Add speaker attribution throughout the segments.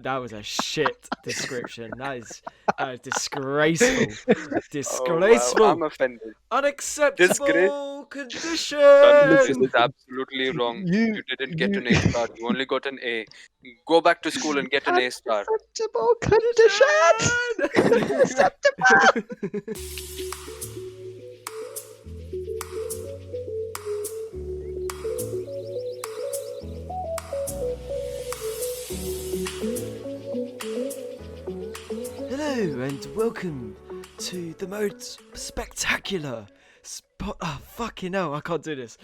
Speaker 1: That was a shit description. That is disgraceful. Disgraceful.
Speaker 2: Oh, wow. I'm offended.
Speaker 1: Unacceptable
Speaker 2: This
Speaker 1: condition.
Speaker 2: is absolutely wrong.
Speaker 3: You
Speaker 2: didn't get an A star. You only got an A. Go back to school and get an A star.
Speaker 3: Unacceptable condition. Unacceptable.
Speaker 1: Hello and welcome to the most spectacular fucking hell, I can't do this.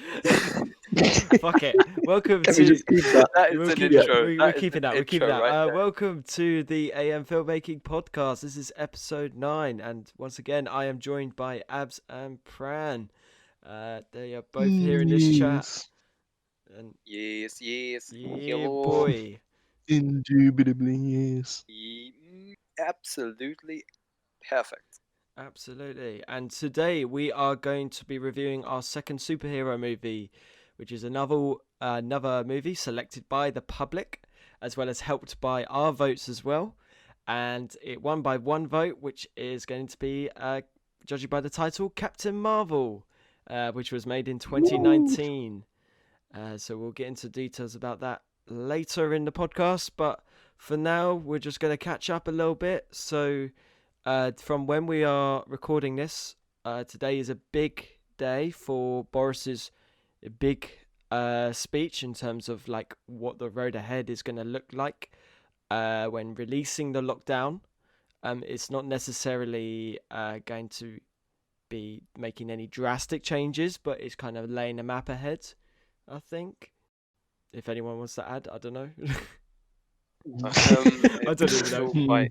Speaker 1: Fuck it. Welcome
Speaker 3: Can
Speaker 1: to.
Speaker 3: we just keep that?
Speaker 2: That is
Speaker 1: We'll
Speaker 2: an
Speaker 1: keep
Speaker 2: intro.
Speaker 1: We're keeping that. We're keeping that.
Speaker 2: Right there.
Speaker 1: Welcome to the AM Filmmaking Podcast. This is episode 9, and once again, I am joined by Abs and Pran. They are both here in this chat. And
Speaker 2: Yes.
Speaker 1: yeah,
Speaker 2: Hello.
Speaker 1: boy.
Speaker 3: Indubitably, yes.
Speaker 2: Absolutely perfect.
Speaker 1: Absolutely. And today we are going to be reviewing our second superhero movie, which is another movie selected by the public, as well as helped by our votes as well. And it won by one vote, which is going to be, judging by the title, Captain Marvel, which was made in 2019. So we'll get into details about that later in the podcast. But for now, we're just going to catch up a little bit. So from when we are recording this, today is a big day for Boris's big speech in terms of like what the road ahead is going to look like when releasing the lockdown. It's not necessarily going to be making any drastic changes, but it's kind of laying a map ahead, I think. If anyone wants to add, I don't know. I don't even know.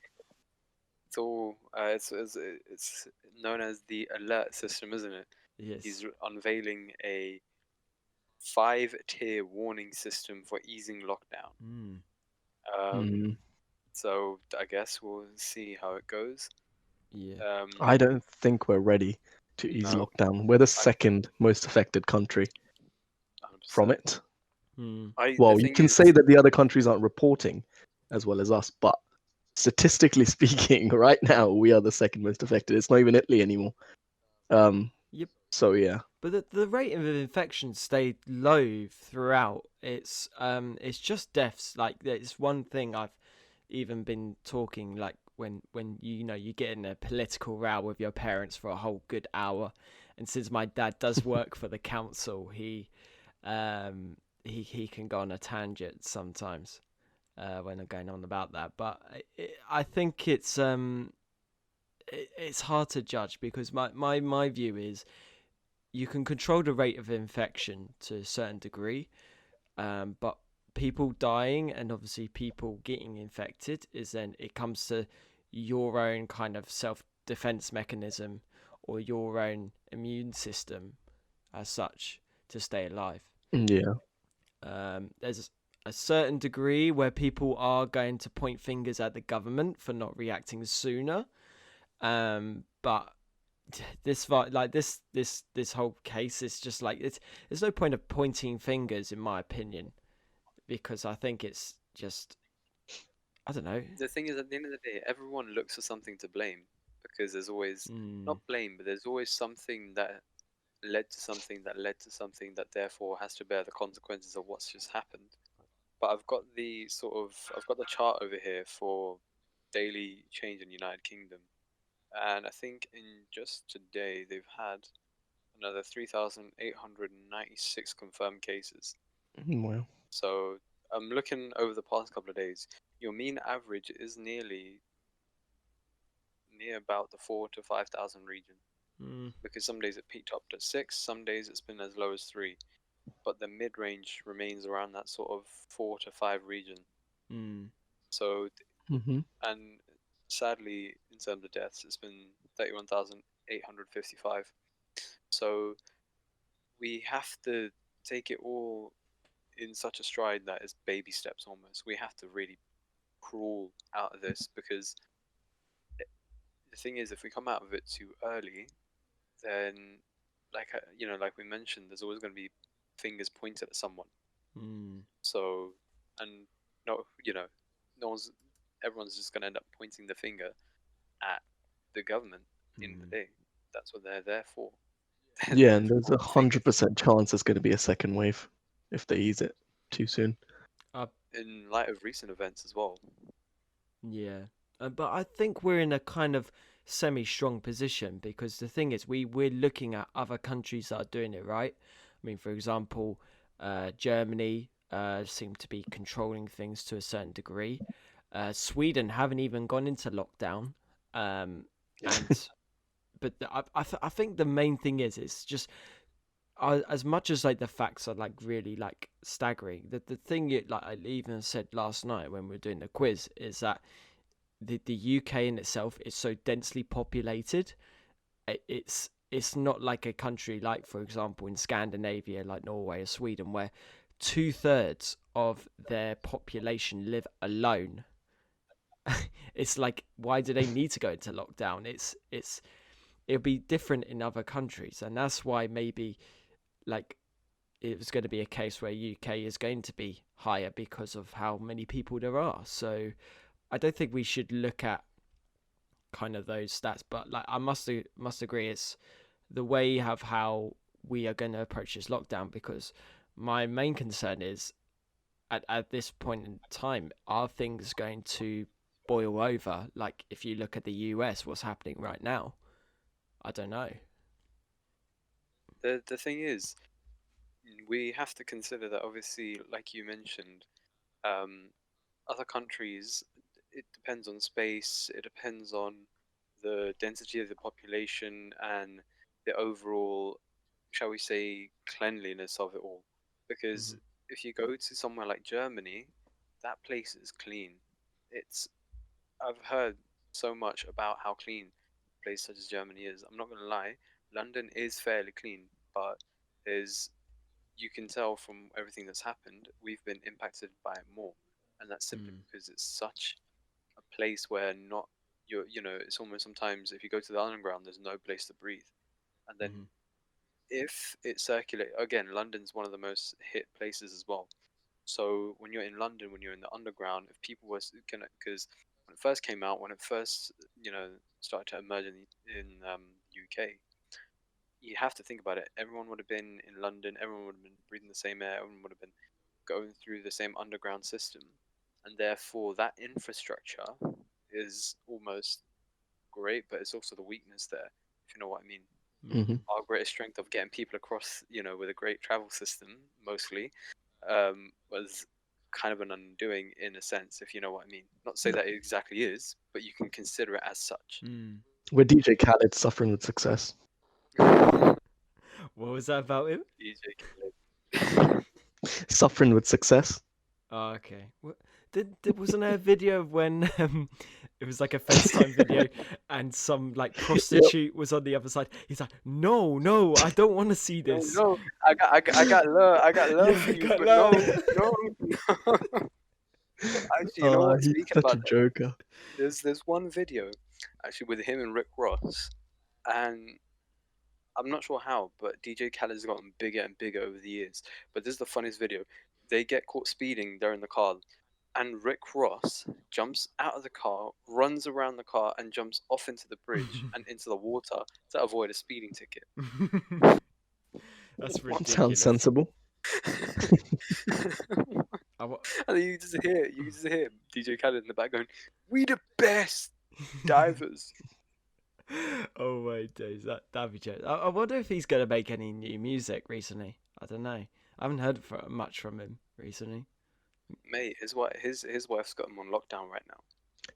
Speaker 2: It's known as the alert system, isn't it?
Speaker 1: Yes.
Speaker 2: He's unveiling a 5-tier warning system for easing lockdown. So I guess we'll see how it goes.
Speaker 1: Yeah.
Speaker 3: I don't think we're ready to ease
Speaker 2: No.
Speaker 3: lockdown. We're the second most affected country
Speaker 2: 100%.
Speaker 3: from it.
Speaker 2: The
Speaker 3: You
Speaker 2: thing
Speaker 3: can
Speaker 2: is-
Speaker 3: say that the other countries aren't reporting as well as us, but statistically speaking, right now we are the second most affected. It's not even Italy anymore.
Speaker 1: Yep.
Speaker 3: So yeah.
Speaker 1: But the rate of infection stayed low throughout. It's just deaths. Like it's one thing I've even been talking like when you get in a political row with your parents for a whole good hour, and since my dad does work for the council, he can go on a tangent sometimes when I'm going on about that. But I think it's hard to judge because my view is you can control the rate of infection to a certain degree, but people dying and obviously people getting infected is then it comes to your own kind of self-defense mechanism or your own immune system as such to stay alive.
Speaker 3: Yeah.
Speaker 1: There's a certain degree where people are going to point fingers at the government for not reacting sooner, but this whole case is just like there's no point of pointing fingers in my opinion, because I think it's just I don't know.
Speaker 2: The thing is, at the end of the day, everyone looks for something to blame because there's always not blame, but there's always something that led to something that led to something that therefore has to bear the consequences of what's just happened. But I've got the chart over here for daily change in the United Kingdom, and I think in just today they've had another 3,896 confirmed cases.
Speaker 3: Well.
Speaker 2: So I'm looking over the past couple of days. Your mean average is near about the 4,000 to 5,000 region. Because some days it peaked up to 6, some days it's been as low as 3, but the mid-range remains around that sort of 4 to 5 region. So, and sadly, in terms of deaths, it's been 31,855. So we have to take it all in such a stride that it's baby steps almost. We have to really crawl out of this because the thing is, if we come out of it too early, then like we mentioned, there's always going to be fingers pointed at someone. So, and no one's everyone's just gonna end up pointing the finger at the government. In the day, that's what they're there for.
Speaker 3: Yeah, and there's
Speaker 2: Finger
Speaker 3: 100% chance there's going to be a second wave if they ease it too soon.
Speaker 2: in light of recent events as well.
Speaker 1: Yeah, but I think we're in a kind of semi-strong position because the thing is, we're looking at other countries that are doing it right. I mean, for example, Germany seem to be controlling things to a certain degree. Sweden haven't even gone into lockdown, and but I think the main thing is it's just as much as like the facts are like really like staggering. The thing like I even said last night when we were doing the quiz is that the UK in itself is so densely populated. It's not like a country like, for example, in Scandinavia, like Norway or Sweden, where 2/3 of their population live alone. It's like, why do they need to go into lockdown? It'll be different in other countries, and that's why maybe like it was going to be a case where UK is going to be higher because of how many people there are. So I don't think we should look at kind of those stats, but like I must agree, it's the way of how we are going to approach this lockdown, because my main concern is at this point in time, are things going to boil over? Like if you look at the US, what's happening right now, I don't know.
Speaker 2: The thing is, we have to consider that obviously, like you mentioned, other countries, it depends on space, it depends on the density of the population and the overall, shall we say, cleanliness of it all. Because if you go to somewhere like Germany, that place is clean. I've heard so much about how clean a place such as Germany is. I'm not gonna lie, London is fairly clean, but there's you can tell from everything that's happened, we've been impacted by it more, and that's simply because it's such a place where not it's almost sometimes if you go to the underground, there's no place to breathe, and then if it circulate again, London's one of the most hit places as well. So when you're in London, when you're in the underground, if people were gonna, because when it first came out, when it first started to emerge in UK, you have to think about it. Everyone would have been in London. Everyone would have been breathing the same air. Everyone would have been going through the same underground system, and therefore that infrastructure is almost great, but it's also the weakness there. If you know what I mean. Our greatest strength of getting people across, with a great travel system, mostly, was kind of an undoing in a sense, if you know what I mean. Not to say that it exactly is, but you can consider it as such.
Speaker 3: We're DJ Khaled suffering with success.
Speaker 1: What was that about him?
Speaker 2: DJ Khaled.
Speaker 3: Suffering with success.
Speaker 1: Oh, okay. Wasn't there a video of when it was like a FaceTime video and some like prostitute was on the other side? He's like, no, I don't want to see this.
Speaker 2: No, I got love for you, but no. Actually, you know what?
Speaker 3: He's
Speaker 2: Speaking
Speaker 3: such
Speaker 2: about
Speaker 3: a joker.
Speaker 2: there's one video actually with him and Rick Ross, and I'm not sure how, but DJ Khaled's gotten bigger and bigger over the years. But this is the funniest video. They get caught speeding, they're in the car, and Rick Ross jumps out of the car, runs around the car, and jumps off into the bridge and into the water to avoid a speeding ticket.
Speaker 1: That's ridiculous.
Speaker 3: Sounds sensible.
Speaker 2: And you just hear DJ Khaled in the back going, "We the best divers."
Speaker 1: Oh my days, that'd be joke. I wonder if he's gonna make any new music recently. I don't know. I haven't heard much from him recently.
Speaker 2: Mate, his wife's got him on lockdown right now.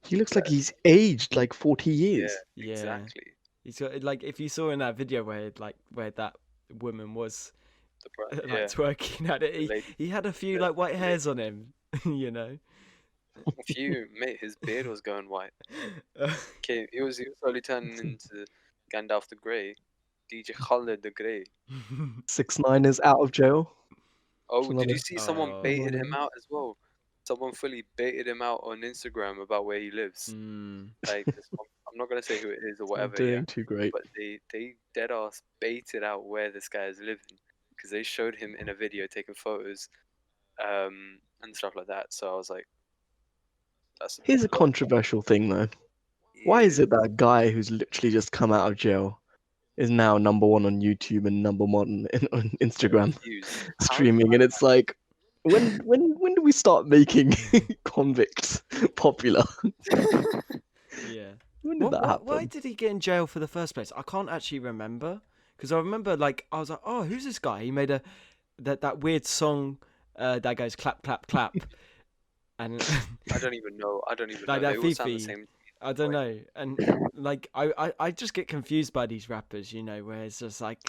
Speaker 3: He looks like he's aged like 40 years.
Speaker 2: Yeah, exactly.
Speaker 1: He's got like, if you saw in that video where that woman was twerking at it, he had a few like white hairs on him,
Speaker 2: A few, mate. His beard was going white. Okay, he was slowly turning into Gandalf the Grey, DJ Khaled the Grey.
Speaker 3: 6ix9ine is out of jail.
Speaker 2: Oh, did you see someone baited him out as well? Someone fully baited him out on Instagram about where he lives. Like, I'm not gonna say who it is or whatever.
Speaker 3: Doing too great.
Speaker 2: But they dead ass baited out where this guy is living, because they showed him in a video taking photos, and stuff like that. So I was like, That's
Speaker 3: Here's a
Speaker 2: lot.
Speaker 3: controversial thing though. Why is it that a guy who's literally just come out of jail is now #1 on YouTube and #1 on Instagram
Speaker 2: Views?
Speaker 3: streaming? And it's like, when do we start making convicts popular?
Speaker 1: Yeah.
Speaker 3: When did that happen?
Speaker 1: Why did he get in jail for the first place? I can't actually remember, because I remember I was like, oh, who's this guy? He made that weird song that goes clap clap clap, and
Speaker 2: I don't even know.
Speaker 1: like
Speaker 2: They
Speaker 1: that
Speaker 2: all sound the
Speaker 1: Fifi.
Speaker 2: same.
Speaker 1: I don't know, and like I just get confused by these rappers, where it's just like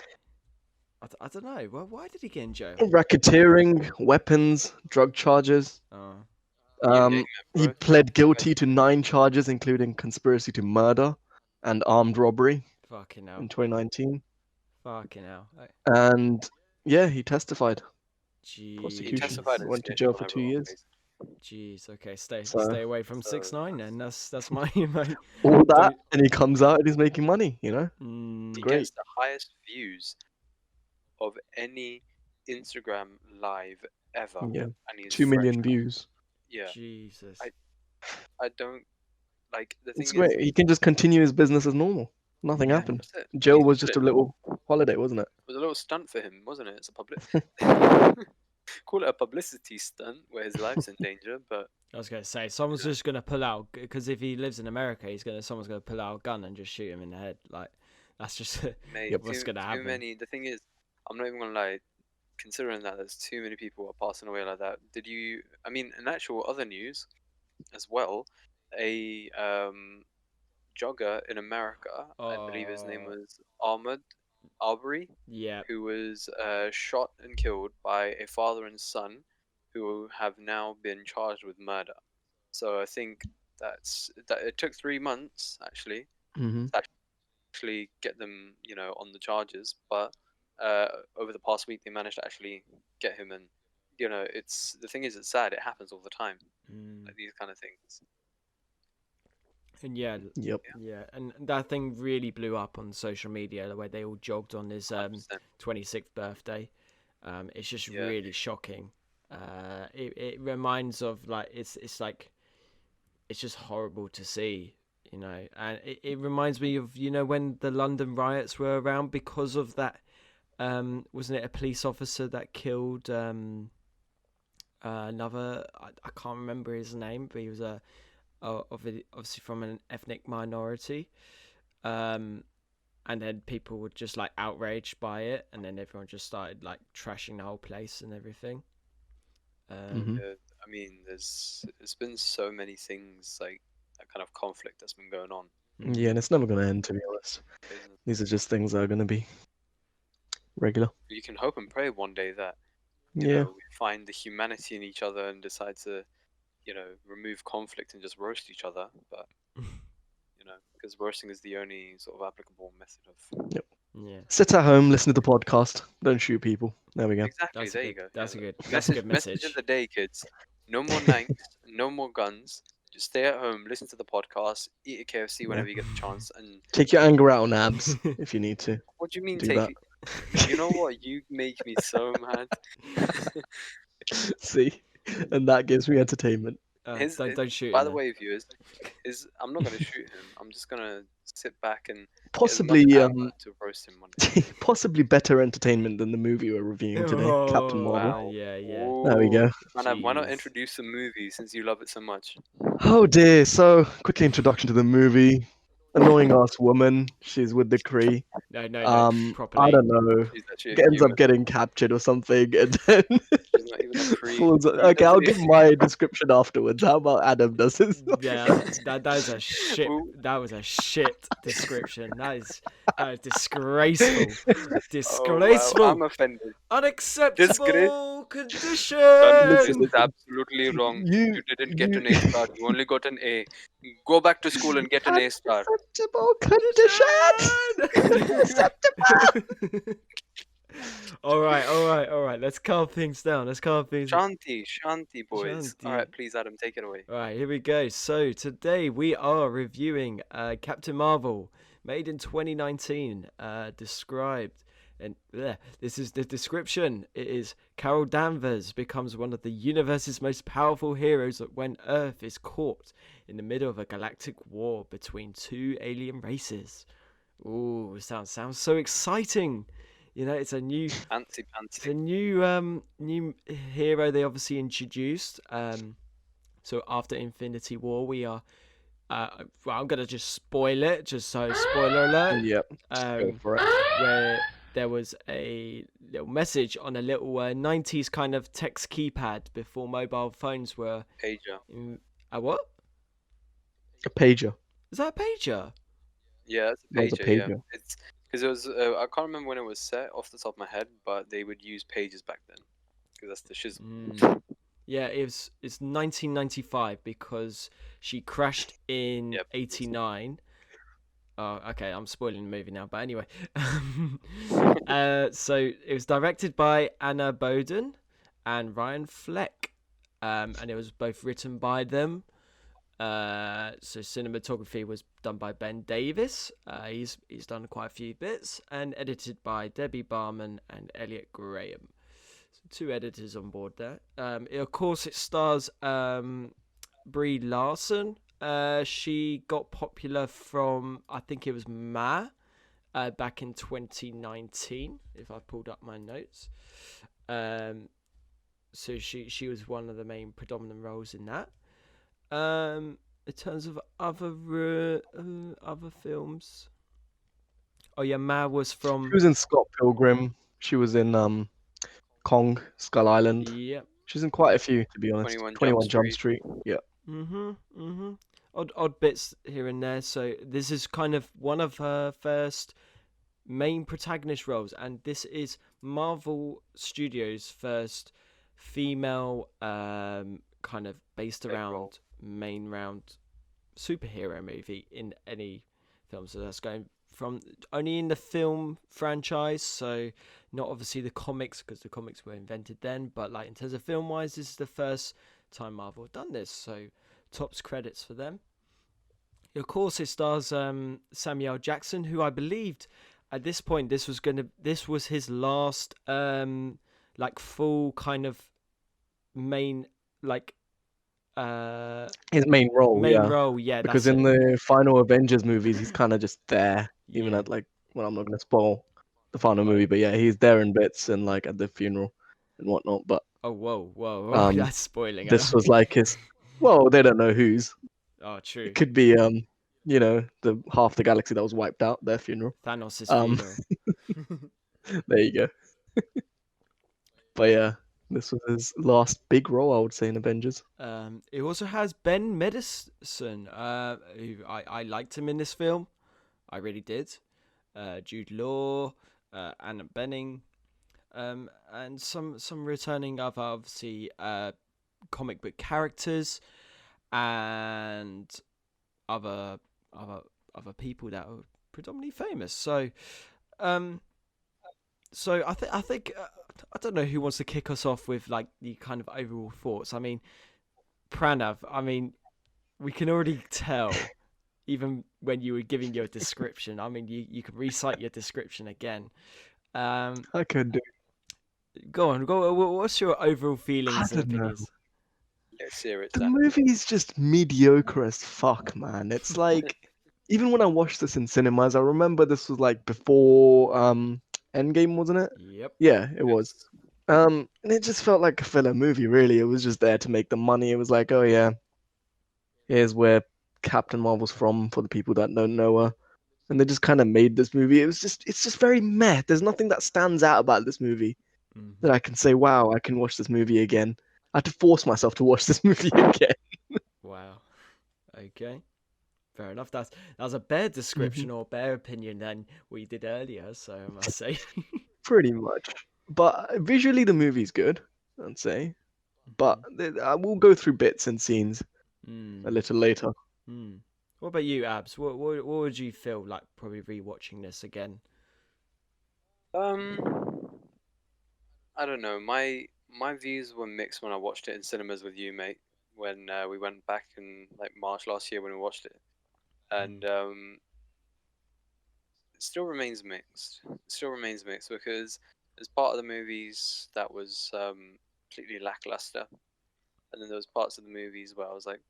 Speaker 1: I don't know. Well, why did he get in jail?
Speaker 3: Racketeering, weapons, drug charges.
Speaker 1: Oh,
Speaker 3: He
Speaker 2: bro.
Speaker 3: pled guilty to 9 charges, including conspiracy to murder and armed robbery
Speaker 1: fucking hell!
Speaker 3: in 2019.
Speaker 1: Fucking hell!
Speaker 3: And yeah, he testified.
Speaker 1: Jeez.
Speaker 3: Prosecution.
Speaker 2: testified in
Speaker 3: Went to
Speaker 2: snitch
Speaker 3: jail
Speaker 2: on
Speaker 3: for 2
Speaker 2: everyone,
Speaker 3: years.
Speaker 1: Jeez. Okay, stay
Speaker 3: So-
Speaker 1: away from
Speaker 2: so-
Speaker 1: 6ix9ine then. That's my
Speaker 3: All that, and he comes out and he's making money.
Speaker 1: Mm,
Speaker 2: He
Speaker 3: Great.
Speaker 2: gets the highest views of any Instagram live ever.
Speaker 3: Yeah,
Speaker 2: And he's
Speaker 3: 2 million
Speaker 2: fresh.
Speaker 3: views.
Speaker 2: Yeah,
Speaker 1: Jesus.
Speaker 2: I don't like the thing.
Speaker 3: It's great.
Speaker 2: Is,
Speaker 3: He can just continue his business as normal. Nothing
Speaker 2: yeah,
Speaker 3: happened.
Speaker 2: that's it.
Speaker 3: Jail
Speaker 2: He's
Speaker 3: was just a
Speaker 2: good.
Speaker 3: little holiday, wasn't it?
Speaker 2: It was a little stunt for him, wasn't it? It's a public. Call it a publicity stunt where his life's in danger, but
Speaker 1: I was gonna say someone's just gonna pull out, because if he lives in America, someone's gonna pull out a gun and just shoot him in the head. Like that's just
Speaker 2: mate,
Speaker 1: what's gonna
Speaker 2: too
Speaker 1: happen.
Speaker 2: many. The thing is, I'm not even gonna lie. Considering that there's too many people are passing away like that, did you? I mean, in actual other news, as well, a jogger in America, I believe his name was Ahmed Arbery,
Speaker 1: Yeah.
Speaker 2: who was shot and killed by a father and son, who have now been charged with murder. So I think that it took 3 months actually
Speaker 3: Mm-hmm.
Speaker 2: to actually get them, on the charges, but over the past week they managed to actually get him, and it's the thing is, it's sad. It happens all the time, like these kind of things.
Speaker 1: And yeah,
Speaker 3: Yep.
Speaker 1: yeah, and that thing really blew up on social media where they all jogged on his
Speaker 2: 100%.
Speaker 1: 26th birthday. It's just
Speaker 2: Yeah.
Speaker 1: really shocking. It reminds of like it's like it's just horrible to see, and it reminds me of when the London riots were around because of that. Wasn't it a police officer that killed another? I can't remember his name, but he was obviously from an ethnic minority, and then people were just like outraged by it, and then everyone just started like trashing the whole place and everything.
Speaker 3: Mhm.
Speaker 2: I mean, there's been so many things, like that kind of conflict that's been going on.
Speaker 3: Yeah, and it's never going to end, to be honest.
Speaker 2: isn't it?
Speaker 3: These are just things that are going to be regular.
Speaker 2: You can hope and pray one day that
Speaker 3: Yeah.
Speaker 2: we find the humanity in each other and decide to remove conflict and just roast each other, but because roasting is the only sort of applicable method of
Speaker 1: Yeah,
Speaker 3: Sit at home, listen to the podcast. Don't shoot people. There we go.
Speaker 2: exactly.
Speaker 1: that's
Speaker 2: There
Speaker 1: a
Speaker 2: you
Speaker 1: good.
Speaker 2: go.
Speaker 1: That's
Speaker 2: Yeah,
Speaker 1: a good.
Speaker 2: look.
Speaker 1: That's a good
Speaker 2: Message
Speaker 1: message.
Speaker 2: of the day, kids. No more knives, no more guns. Just stay at home, listen to the podcast, eat a KFC whenever you get the chance. And
Speaker 3: Take your anger out on abs if you need to.
Speaker 2: what do you mean
Speaker 3: Do
Speaker 2: take
Speaker 3: that.
Speaker 2: it? You know what? You make me so mad.
Speaker 3: See? And that gives me entertainment.
Speaker 1: Don't shoot.
Speaker 2: By
Speaker 1: him
Speaker 2: the
Speaker 1: then.
Speaker 2: way, viewers, I'm not gonna shoot him. I'm just gonna sit back and
Speaker 3: Possibly
Speaker 2: get as much anger to roast him one day.
Speaker 3: possibly better entertainment than the movie we're reviewing today, Captain
Speaker 1: Oh,
Speaker 3: Marvel.
Speaker 1: wow. Yeah.
Speaker 3: There we go.
Speaker 2: Pranav, why not
Speaker 1: Jeez.
Speaker 2: introduce the movie since you love it so much?
Speaker 3: Oh dear. So, quick introduction to the movie. Annoying ass woman. She's with the Kree.
Speaker 1: No, properly.
Speaker 3: I don't know.
Speaker 2: She's actually a
Speaker 3: Ends
Speaker 2: human.
Speaker 3: up getting captured or something, and then
Speaker 2: She's not even a Kree.
Speaker 3: falls. Okay, I'll give my description afterwards. How about Adam does his?
Speaker 1: Yeah, that is a shit.
Speaker 2: Ooh.
Speaker 1: That was a shit description. That is disgraceful. Disgraceful.
Speaker 2: Oh, wow. I'm offended.
Speaker 1: Unacceptable condition.
Speaker 2: This is absolutely wrong.
Speaker 3: You-
Speaker 2: You didn't get
Speaker 3: you-
Speaker 2: an A star. You only got an A. Go back to school and get an A star.
Speaker 3: Unacceptable condition.
Speaker 1: all right. Let's calm things down.
Speaker 2: Shanti, boys.
Speaker 1: Shanti.
Speaker 2: All right, please, Adam, take it away.
Speaker 1: All right, here we go. So today we are reviewing Captain Marvel, made in 2019, described And this is the description. It is Carol Danvers becomes one of the universe's most powerful heroes when Earth is caught in the middle of a galactic war between two alien races. Ooh, sounds so exciting. You know, it's a new
Speaker 2: Fancy.
Speaker 1: new hero they obviously introduced. So after Infinity War, we are. Well, I'm gonna just spoil it. Just so spoiler alert.
Speaker 3: Yep. Go for it.
Speaker 1: Where there was a little message on a little 90s kind of text keypad before mobile phones were.
Speaker 2: Pager.
Speaker 1: A what?
Speaker 3: A pager.
Speaker 1: Is that a pager?
Speaker 2: Yeah, it's a
Speaker 3: That was
Speaker 2: pager.
Speaker 3: a pager.
Speaker 2: Yeah, it's because it was. I can't remember when it was set off the top of my head, but they would use pages back then because that's the shizzle.
Speaker 1: Yeah, it's 1995 because she crashed in
Speaker 2: Yep.
Speaker 1: 89. Oh, okay, I'm spoiling the movie now, but anyway. So it was directed by Anna Boden and Ryan Fleck, and it was both written by them. So cinematography was done by Ben Davis. He's done quite a few bits, and edited by Debbie Barman and Elliot Graham. So 2 editors on board there. Of course, it stars Brie Larson. She got popular from, I think it was Ma, back in 2019, if I pulled up my notes. So she was one of the main predominant roles in that. In terms of other films, oh yeah, Ma was from.
Speaker 3: She was in Scott Pilgrim. She was in Kong, Skull Island.
Speaker 1: Yeah.
Speaker 3: She's in quite a few, to be honest.
Speaker 2: 21
Speaker 3: Jump Street. Yeah.
Speaker 1: Odd bits here and there. So this is kind of one of her first main protagonist roles, and this is Marvel Studios' first female kind of based around main round superhero movie in any film. So that's going from only in the film franchise, so not obviously the comics, because the comics were invented then, but like in terms of film wise, this is the first time Marvel have done this, so tops credits for them. Of course, it stars Samuel Jackson, who I believed at this point this was his last like full kind of main like
Speaker 3: his main role.
Speaker 1: role, yeah.
Speaker 3: Because
Speaker 1: that's
Speaker 3: in the final Avengers movies, he's kind of just there, even
Speaker 1: Yeah.
Speaker 3: at like. Well, I'm not going to spoil the final movie, but yeah, he's there in bits and like at the funeral and whatnot. But
Speaker 1: Oh, whoa!
Speaker 3: Um,
Speaker 1: That's spoiling.
Speaker 3: this was like his. Well, they don't know whose.
Speaker 1: Oh, true.
Speaker 3: It could be the half the galaxy that was wiped out, their funeral.
Speaker 1: Thanos'
Speaker 3: Um,
Speaker 1: funeral.
Speaker 3: There you go. But yeah, this was his last big role, I would say, in Avengers.
Speaker 1: It also has Ben Mendelsohn, who I liked him in this film. I really did. Jude Law, Anna Bening, and some returning other obviously comic book characters, and other people that are predominantly famous. So, I think I don't know who wants to kick us off with like the kind of overall thoughts. I mean, Pranav. I mean, we can already tell, even when you were giving your description. I mean, you can recite your description again.
Speaker 3: I could do.
Speaker 1: Go on. What's your overall feelings and
Speaker 3: don't know.
Speaker 1: opinions?
Speaker 2: Let's hear it.
Speaker 3: The
Speaker 2: Sam.
Speaker 3: movie's just mediocre as fuck, man. It's like, even when I watched this in cinemas, I remember this was like before Endgame, wasn't it?
Speaker 1: Yep.
Speaker 3: Yeah, it was. And it just felt like a filler movie, really. It was just there to make the money. It was like, oh yeah, here's where Captain Marvel's from for the people that don't know her. And they just kind of made this movie. It's just very meh. There's nothing that stands out about this movie that I can say, wow, I can watch this movie again. I had to force myself to watch this movie again.
Speaker 1: Wow. Okay. Fair enough. That was a better description or better opinion than we did earlier, so I must say.
Speaker 3: Pretty much. But visually, the movie's good, I'd say. But I will go through bits and scenes a little later.
Speaker 1: What about you, Abs? What would you feel like probably rewatching this again?
Speaker 2: I don't know. My views were mixed when I watched it in cinemas with you, mate. When we went back in like March last year when we watched it, and still remains mixed. It still remains mixed because there's part of the movies that was completely lackluster, and then there was parts of the movies where I was like,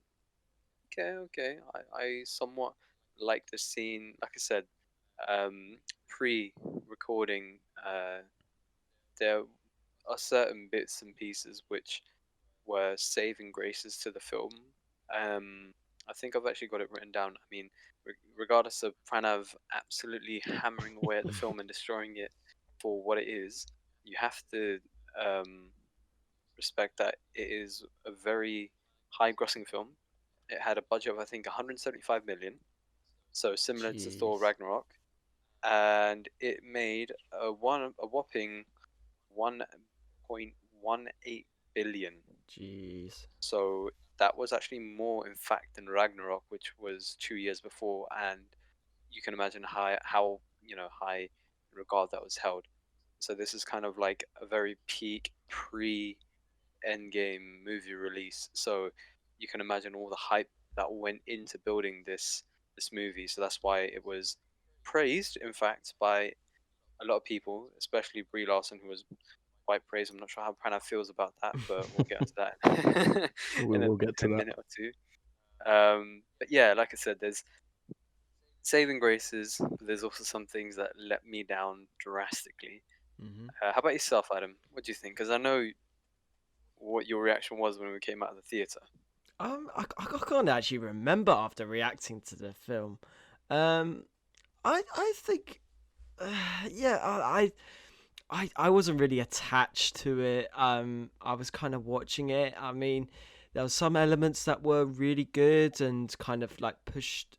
Speaker 2: okay, I somewhat like the scene. Like I said, pre-recording, there are certain bits and pieces which were saving graces to the film. I think I've actually got it written down. I mean, regardless of Pranav absolutely hammering away at the film and destroying it for what it is, you have to um, respect that it is a very high-grossing film. It had a budget of I think 175 million, so similar to Thor
Speaker 1: Jeez.
Speaker 2: Ragnarok, and it made a whopping 1.18 billion.
Speaker 1: Jeez.
Speaker 2: So that was actually more, in fact, than Ragnarok, which was 2 years before, and you can imagine how high regard that was held. So this is kind of like a very peak pre-Endgame movie release. So you can imagine all the hype that went into building this movie. So that's why it was praised, in fact, by a lot of people, especially Brie Larson, who was quite praised. I'm not sure how Pranav feels about that, but we'll get into that
Speaker 3: We
Speaker 2: in
Speaker 3: will get
Speaker 2: a
Speaker 3: to that.
Speaker 2: minute or two. But yeah, like I said, there's saving graces, but there's also some things that let me down drastically. How about yourself, Adam? What do you think? Because I know what your reaction was when we came out of the theater.
Speaker 1: I can't actually remember after reacting to the film. I think, yeah, I wasn't really attached to it. I was kind of watching it. I mean, there were some elements that were really good and kind of like pushed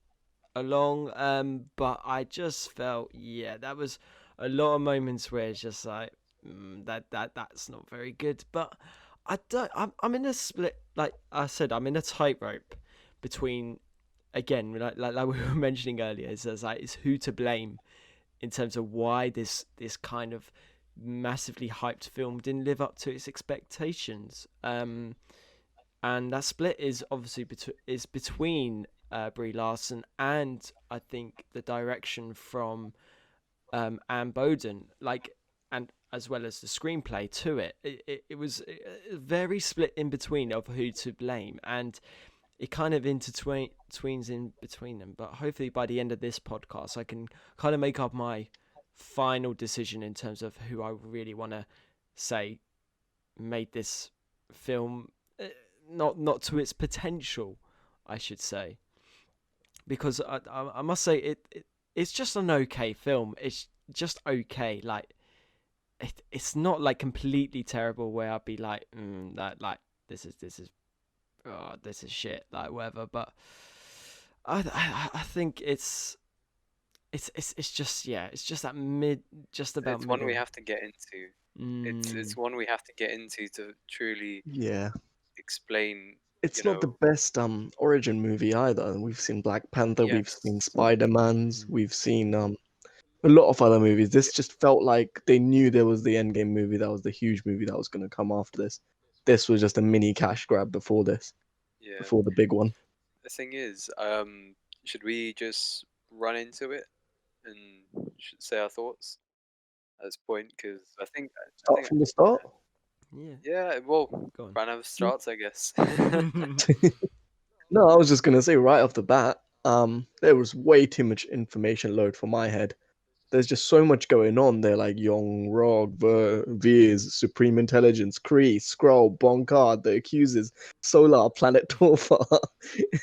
Speaker 1: along. But I just felt, yeah, that was a lot of moments where it's just like that's not very good. But I don't. I'm in a split. Like I said, I'm in a tightrope between, again, like we were mentioning earlier, is who to blame in terms of why this kind of massively hyped film didn't live up to its expectations. And that split is obviously between Brie Larson and I think the direction from Anne Boden, like, and as well as the screenplay to it. It was very split in between of who to blame, and it kind of intertwines in between them. But hopefully by the end of this podcast, I can kind of make up my final decision in terms of who I really want to say made this film not to its potential, I should say. Because I must say it's just an okay film. It's just okay. Like it's not like completely terrible where I'd be like that like this is oh, this is shit, like whatever. But I think it's just, yeah, it's just that just about
Speaker 2: It's one we
Speaker 1: middle.
Speaker 2: have to get into. It's one we have to get into to truly
Speaker 3: Yeah.
Speaker 2: explain.
Speaker 3: It's not the best origin movie either. We've seen Black Panther, we've
Speaker 2: Yes.
Speaker 3: seen Spider-Man's, we've seen a lot of other movies. This just felt like they knew there was the Endgame movie, that was the huge movie that was going to come after this. This was just a mini cash grab before this,
Speaker 2: Yeah.
Speaker 3: before the big one.
Speaker 2: The thing is, should we just run into it and should say our thoughts at this point? Because
Speaker 3: Start from the start.
Speaker 2: yeah. Well,
Speaker 1: Go on.
Speaker 2: Pranav starts, I guess.
Speaker 3: No, I was just gonna say right off the bat, there was way too much information load for my head. There's just so much going on there, like Yong, Rog, Veers, Supreme Intelligence, Kree, Skrull, Bonkard, the Accusers, Solar, Planet Torfa.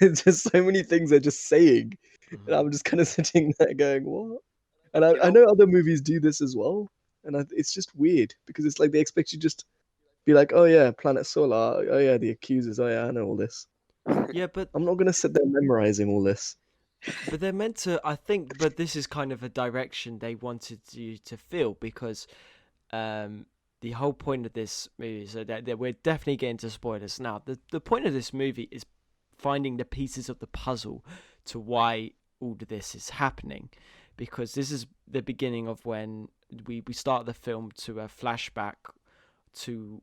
Speaker 3: It's just so many things they're just saying. And I'm just kind of sitting there going, what? And I know other movies do this as well. And it's just weird because it's like they expect you just be like, oh yeah, Planet Solar, oh yeah, the Accusers, oh yeah, I know all this.
Speaker 1: Yeah, but
Speaker 3: I'm not going to sit there memorizing all this.
Speaker 1: but they're meant to, I think, but this is kind of a direction they wanted you to feel because the whole point of this movie, so that we're definitely getting to spoilers now. The point of this movie is finding the pieces of the puzzle to why all of this is happening, because this is the beginning of when we start the film to a flashback to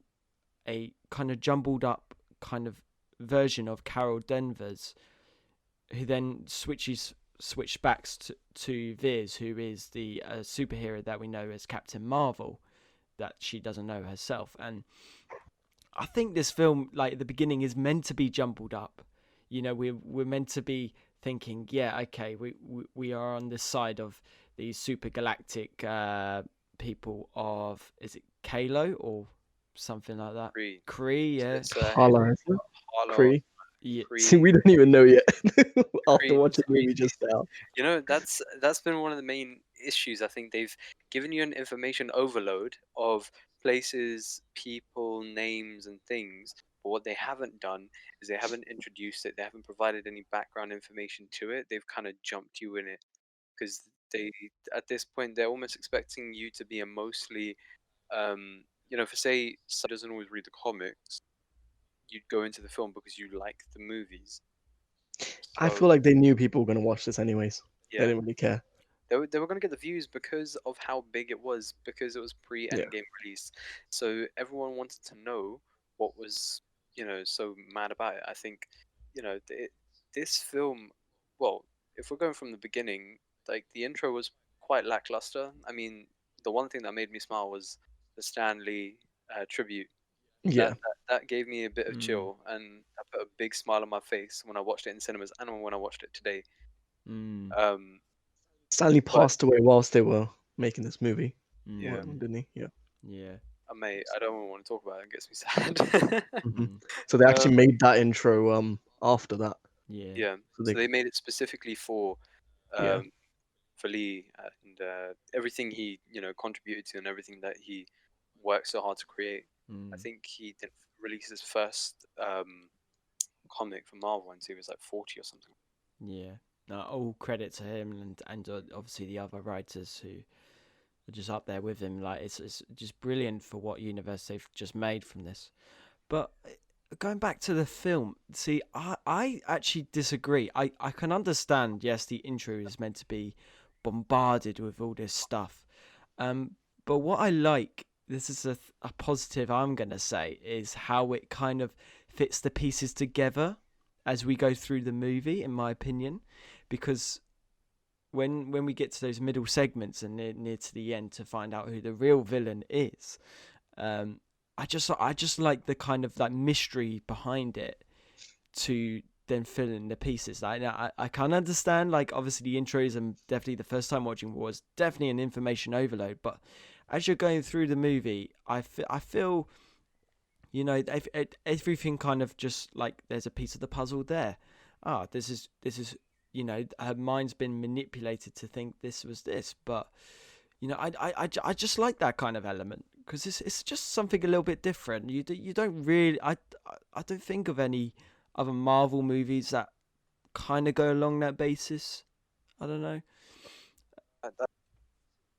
Speaker 1: a kind of jumbled up kind of version of Carol Danvers, who then switches switched back to Viz, who is the superhero that we know as Captain Marvel, that she doesn't know herself. And I think this film, like at the beginning, is meant to be jumbled up. You know, we're meant to be thinking, yeah, okay, we are on this side of these super galactic people of, is it Kalo or something like that? Kree, yeah.
Speaker 2: It's
Speaker 3: Hala, is it?
Speaker 2: Harlow,
Speaker 3: Kree.
Speaker 1: Yeah.
Speaker 3: See, we don't even know yet after
Speaker 2: Kree,
Speaker 3: watching the
Speaker 2: Kree.
Speaker 3: movie just now.
Speaker 2: You know, that's been one of the main issues. I think they've given you an information overload of places, people, names, and things. But what they haven't done is they haven't introduced it. They haven't provided any background information to it. They've kind of jumped you in it because they, at this point, they're almost expecting you to be a mostly, you know, for say, someone doesn't always read the comics, you'd go into the film because you like the movies.
Speaker 3: I
Speaker 2: So
Speaker 3: feel like they knew people were going to watch this anyways. They
Speaker 2: yeah,
Speaker 3: didn't really care.
Speaker 2: they were going to get the views because of how big it was, because it was pre-Endgame release. So everyone wanted to know what was, you know, so mad about it. I think, you know, this film, well, if we're going from the beginning, like the intro was quite lackluster. I mean, the one thing that made me smile was the Stan Lee tribute.
Speaker 3: Yeah.
Speaker 2: That gave me a bit of
Speaker 1: Mm.
Speaker 2: chill, and that put a big smile on my face when I watched it in cinemas and when I watched it today.
Speaker 1: Mm.
Speaker 3: Stanley passed away whilst they were making this movie,
Speaker 2: Yeah.
Speaker 3: didn't he? Yeah.
Speaker 1: Yeah.
Speaker 2: Mate, I don't want to talk about it. It gets me sad.
Speaker 3: Mhm. So they actually made that intro after that.
Speaker 1: Yeah.
Speaker 2: Yeah. So they made it specifically for
Speaker 3: Yeah.
Speaker 2: for Lee and everything he, you know, contributed to and everything that he worked so hard to create. I think he did release his first comic for Marvel until he was like 40 or something.
Speaker 1: Yeah. No, all credit to him and obviously the other writers who are just up there with him. Like it's just brilliant for what universe they've just made from this. But going back to the film, see, I actually disagree. I can understand, yes, the intro is meant to be bombarded with all this stuff. But what I like, this is a positive I'm going to say, is how it kind of fits the pieces together as we go through the movie, in my opinion. Because when we get to those middle segments and near to the end to find out who the real villain is, I just like the kind of like mystery behind it to then fill in the pieces. Like I can understand, like obviously the intros and definitely the first time watching was definitely an information overload, but as you're going through the movie, I feel you know everything kind of just like there's a piece of the puzzle there. This is you know, her mind's been manipulated to think this was this, but you know, I just like that kind of element because it's just something a little bit different. You don't really I don't think of any other Marvel movies that kind of go along that basis. I don't know.
Speaker 2: I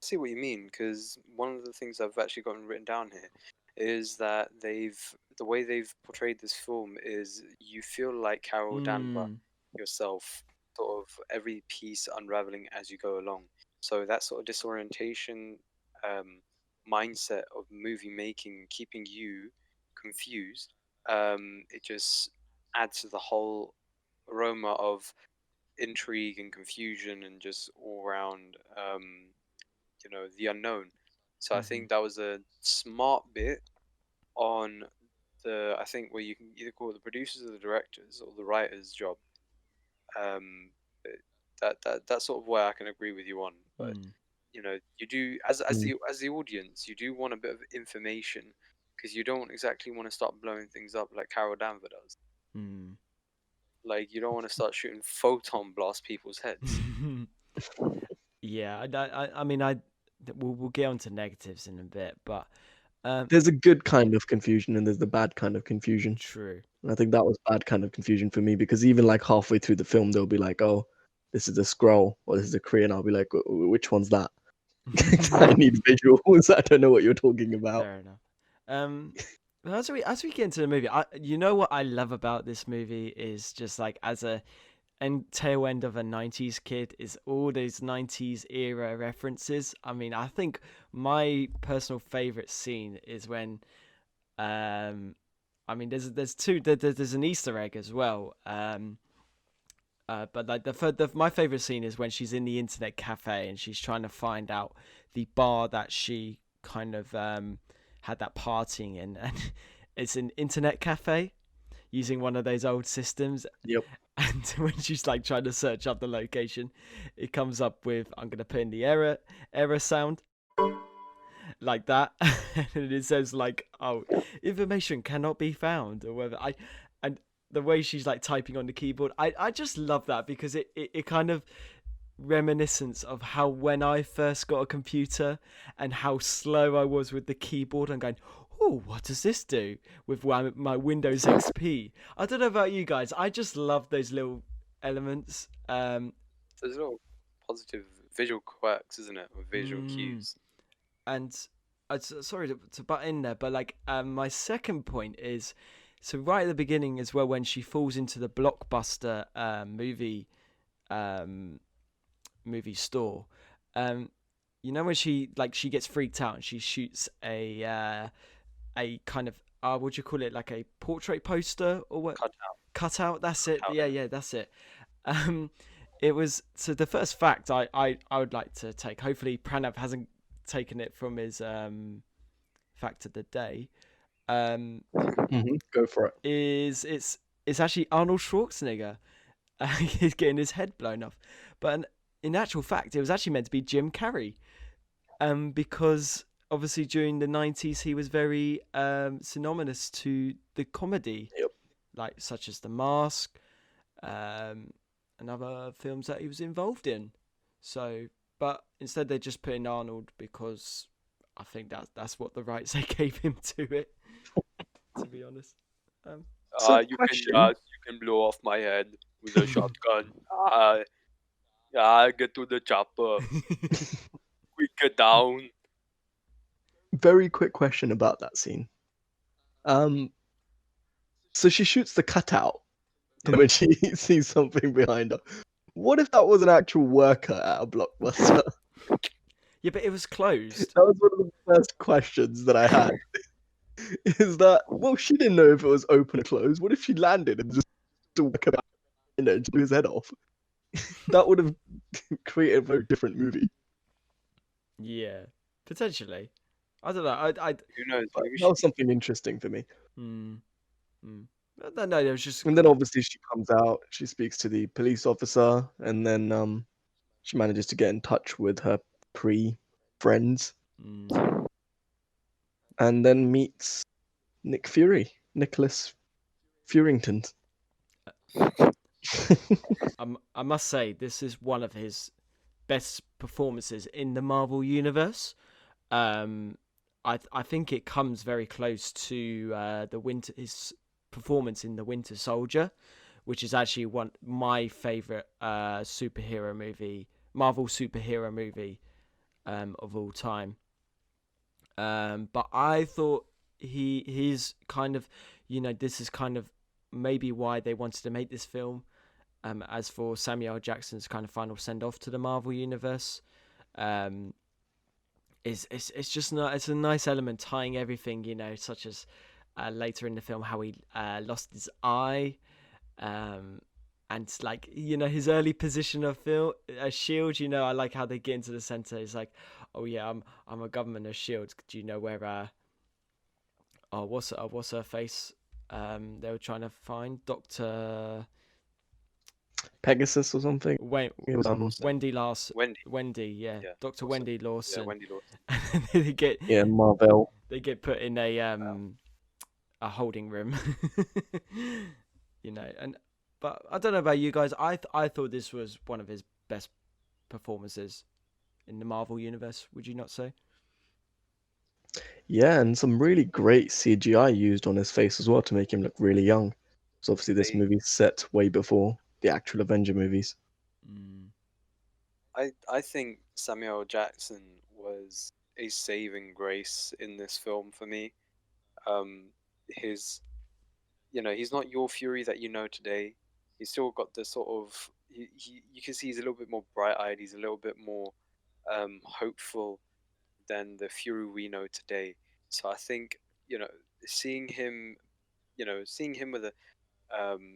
Speaker 2: see what you mean, because one of the things I've actually gotten written down here is that the way they've portrayed this film is you feel like Carol Danvers yourself, sort of every piece unraveling as you go along. So that sort of disorientation mindset of movie making, keeping you confused, it just adds to the whole aroma of intrigue and confusion and just all around, you know, the unknown. So I think that was a smart bit on I think where you can either call it the producers or the directors or the writers' job. That's sort of where I can agree with you on. But you know, you do as the audience, you do want a bit of information because you don't exactly want to start blowing things up like Carol Danvers does. Like you don't want to start shooting photon blast people's heads.
Speaker 1: Yeah, I mean, we'll get onto negatives in a bit, but
Speaker 3: there's a good kind of confusion and there's the bad kind of confusion.
Speaker 1: True.
Speaker 3: And I think that was bad kind of confusion for me because even like halfway through the film, they'll be like, "Oh, this is a Skrull or this is a Kree," and I'll be like, "Which one's that?" I need visuals. I don't know what you're talking about.
Speaker 1: Fair enough. As we get into the movie, you know what I love about this movie is just like as a tail end of a 90s kid is all those 90s era references. I mean, I think my personal favorite scene is when I mean there's an Easter egg as well. But like my favorite scene is when she's in the internet cafe and she's trying to find out the bar that she kind of had that partying in, and it's an internet cafe using one of those old systems.
Speaker 3: Yep.
Speaker 1: And when she's like trying to search up the location, it comes up with, I'm gonna put in the error sound like that, and it says like, oh, information cannot be found or whatever. And the way she's like typing on the keyboard, I just love that because it kind of reminiscence of how when I first got a computer and how slow I was with the keyboard. I'm going, oh, what does this do with my Windows XP? I don't know about you guys. I just love those little elements.
Speaker 2: There's little positive visual quirks, isn't it, or visual cues.
Speaker 1: And sorry to butt in there, but like my second point is, so right at the beginning as well, when she falls into the Blockbuster movie store, you know, when she gets freaked out and she shoots a kind of what do you call it, like a portrait poster or what? Cutout. That's it. Yeah, that's it. It was, so the first fact I would like to take, hopefully Pranav hasn't taken it from his fact of the day,
Speaker 3: Go for it.
Speaker 1: is it's actually Arnold Schwarzenegger. He's getting his head blown off, but in actual fact it was actually meant to be Jim Carrey, because obviously during the 90s he was very synonymous to the comedy, like such as The Mask, and other films that he was involved in. So, but instead they just put in Arnold because I think that's what the rights they gave him to it. To be honest,
Speaker 2: You can blow off my head with a shotgun. Get to the chopper. Quicker down.
Speaker 3: Very quick question about that scene. So she shoots the cutout when she sees something behind her. What if that was an actual worker at a Blockbuster?
Speaker 1: Yeah, but it was closed.
Speaker 3: That was one of the first questions that I had. Is that, well, she didn't know if it was open or closed. What if she landed and just walk about and blew his head off? That would have created a very different movie.
Speaker 1: Yeah, potentially. I don't know.
Speaker 2: Who knows?
Speaker 3: That was something interesting for me.
Speaker 1: No, it was just.
Speaker 3: And then obviously she comes out, she speaks to the police officer, and then she manages to get in touch with her friends, and then meets Nicholas Furington.
Speaker 1: I must say, this is one of his best performances in the Marvel universe. I think it comes very close to his performance in The Winter Soldier, which is actually my favorite Marvel superhero movie of all time. But I thought he's kind of, this is kind of maybe why they wanted to make this film, as for Samuel Jackson's kind of final send off to the Marvel universe. It's just not, it's a nice element tying everything, such as later in the film how he lost his eye, and like, his early position of Shield. I like how they get into the center. It's like, oh yeah, I'm a government of Shield. Do you know where what's her face they were trying to find? Dr.
Speaker 3: Pegasus or something.
Speaker 1: Wendy Lawson. Wendy, yeah. Dr. Wendy Lawson. Yeah, Wendy Lawson. They get
Speaker 3: Marvel.
Speaker 1: They get put in a holding room. But I don't know about you guys. I thought this was one of his best performances in the Marvel universe. Would you not say?
Speaker 3: Yeah, and some really great CGI used on his face as well to make him look really young. So obviously this movie's set way before the actual Avenger movies.
Speaker 2: I think Samuel Jackson was a saving grace in this film for me. He's not your Fury that you know today. He's still got the sort of, you can see he's a little bit more bright-eyed. He's a little bit more hopeful than the Fury we know today. So I think, seeing him with a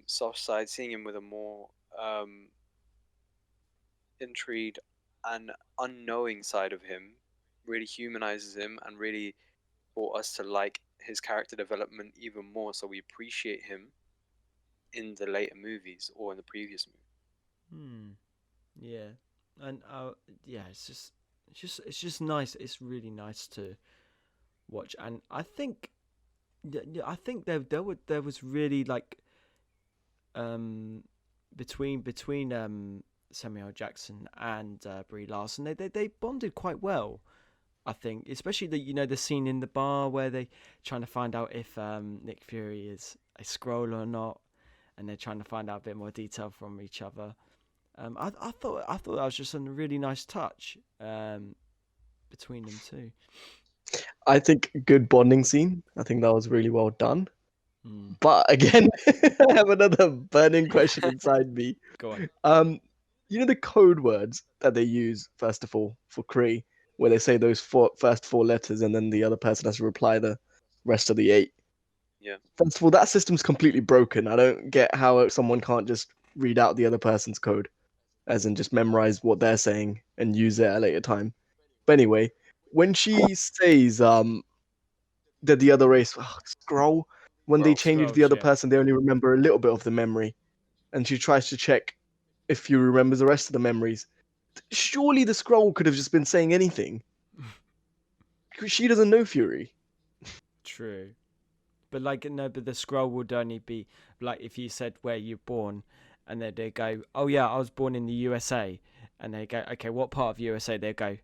Speaker 2: soft side, seeing him with a more intrigued and unknowing side of him, really humanizes him and really brought us to like his character development even more, so we appreciate him in the later movies or in the previous movie.
Speaker 1: Yeah, and yeah, it's just nice. It's really nice to watch, and I think there was really like between Samuel Jackson and Brie Larson, they bonded quite well. I think, especially the scene in the bar where they trying to find out if Nick Fury is a Skrull or not, and they're trying to find out a bit more detail from each other. I thought that was just a really nice touch between them two.
Speaker 3: I think good bonding scene. I think that was really well done.
Speaker 1: Mm.
Speaker 3: But again, I have another burning question inside me.
Speaker 1: Go
Speaker 3: on. You know the code words that they use first of all for Kree, where they say those first four letters and then the other person has to reply the rest of the 8.
Speaker 2: Yeah.
Speaker 3: First of all, that system's completely broken. I don't get how someone can't just read out the other person's code, as in just memorize what they're saying and use it at a later time. But anyway, when she says that the other race Skrull, when they change it to the other person, they only remember a little bit of the memory, and she tries to check if Fury remembers the rest of the memories. Surely the Skrull could have just been saying anything. She doesn't know Fury.
Speaker 1: True. But but the Skrull would only be like if you said where you're born, and then they go, oh yeah, I was born in the USA, and they go, okay, what part of USA? They go,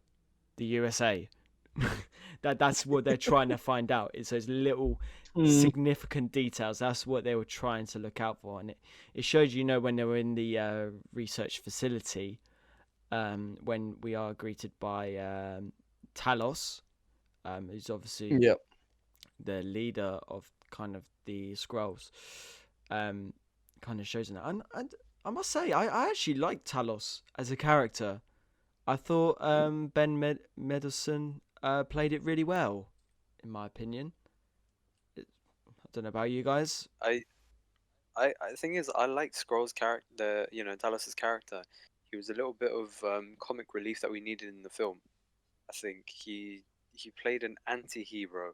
Speaker 1: the USA. That's what they're trying to find out. It's those little significant details. That's what they were trying to look out for, and it shows when they were in the research facility, when we are greeted by Talos, who's obviously the leader of kind of the Skrulls, kind of shows in that. And I must say, I actually like Talos as a character. I thought Ben Mendelsohn played it really well, in my opinion. I don't know about you guys.
Speaker 2: I thing is, I liked Skrull's character. Talos' character. He was a little bit of comic relief that we needed in the film. I think he played an anti-hero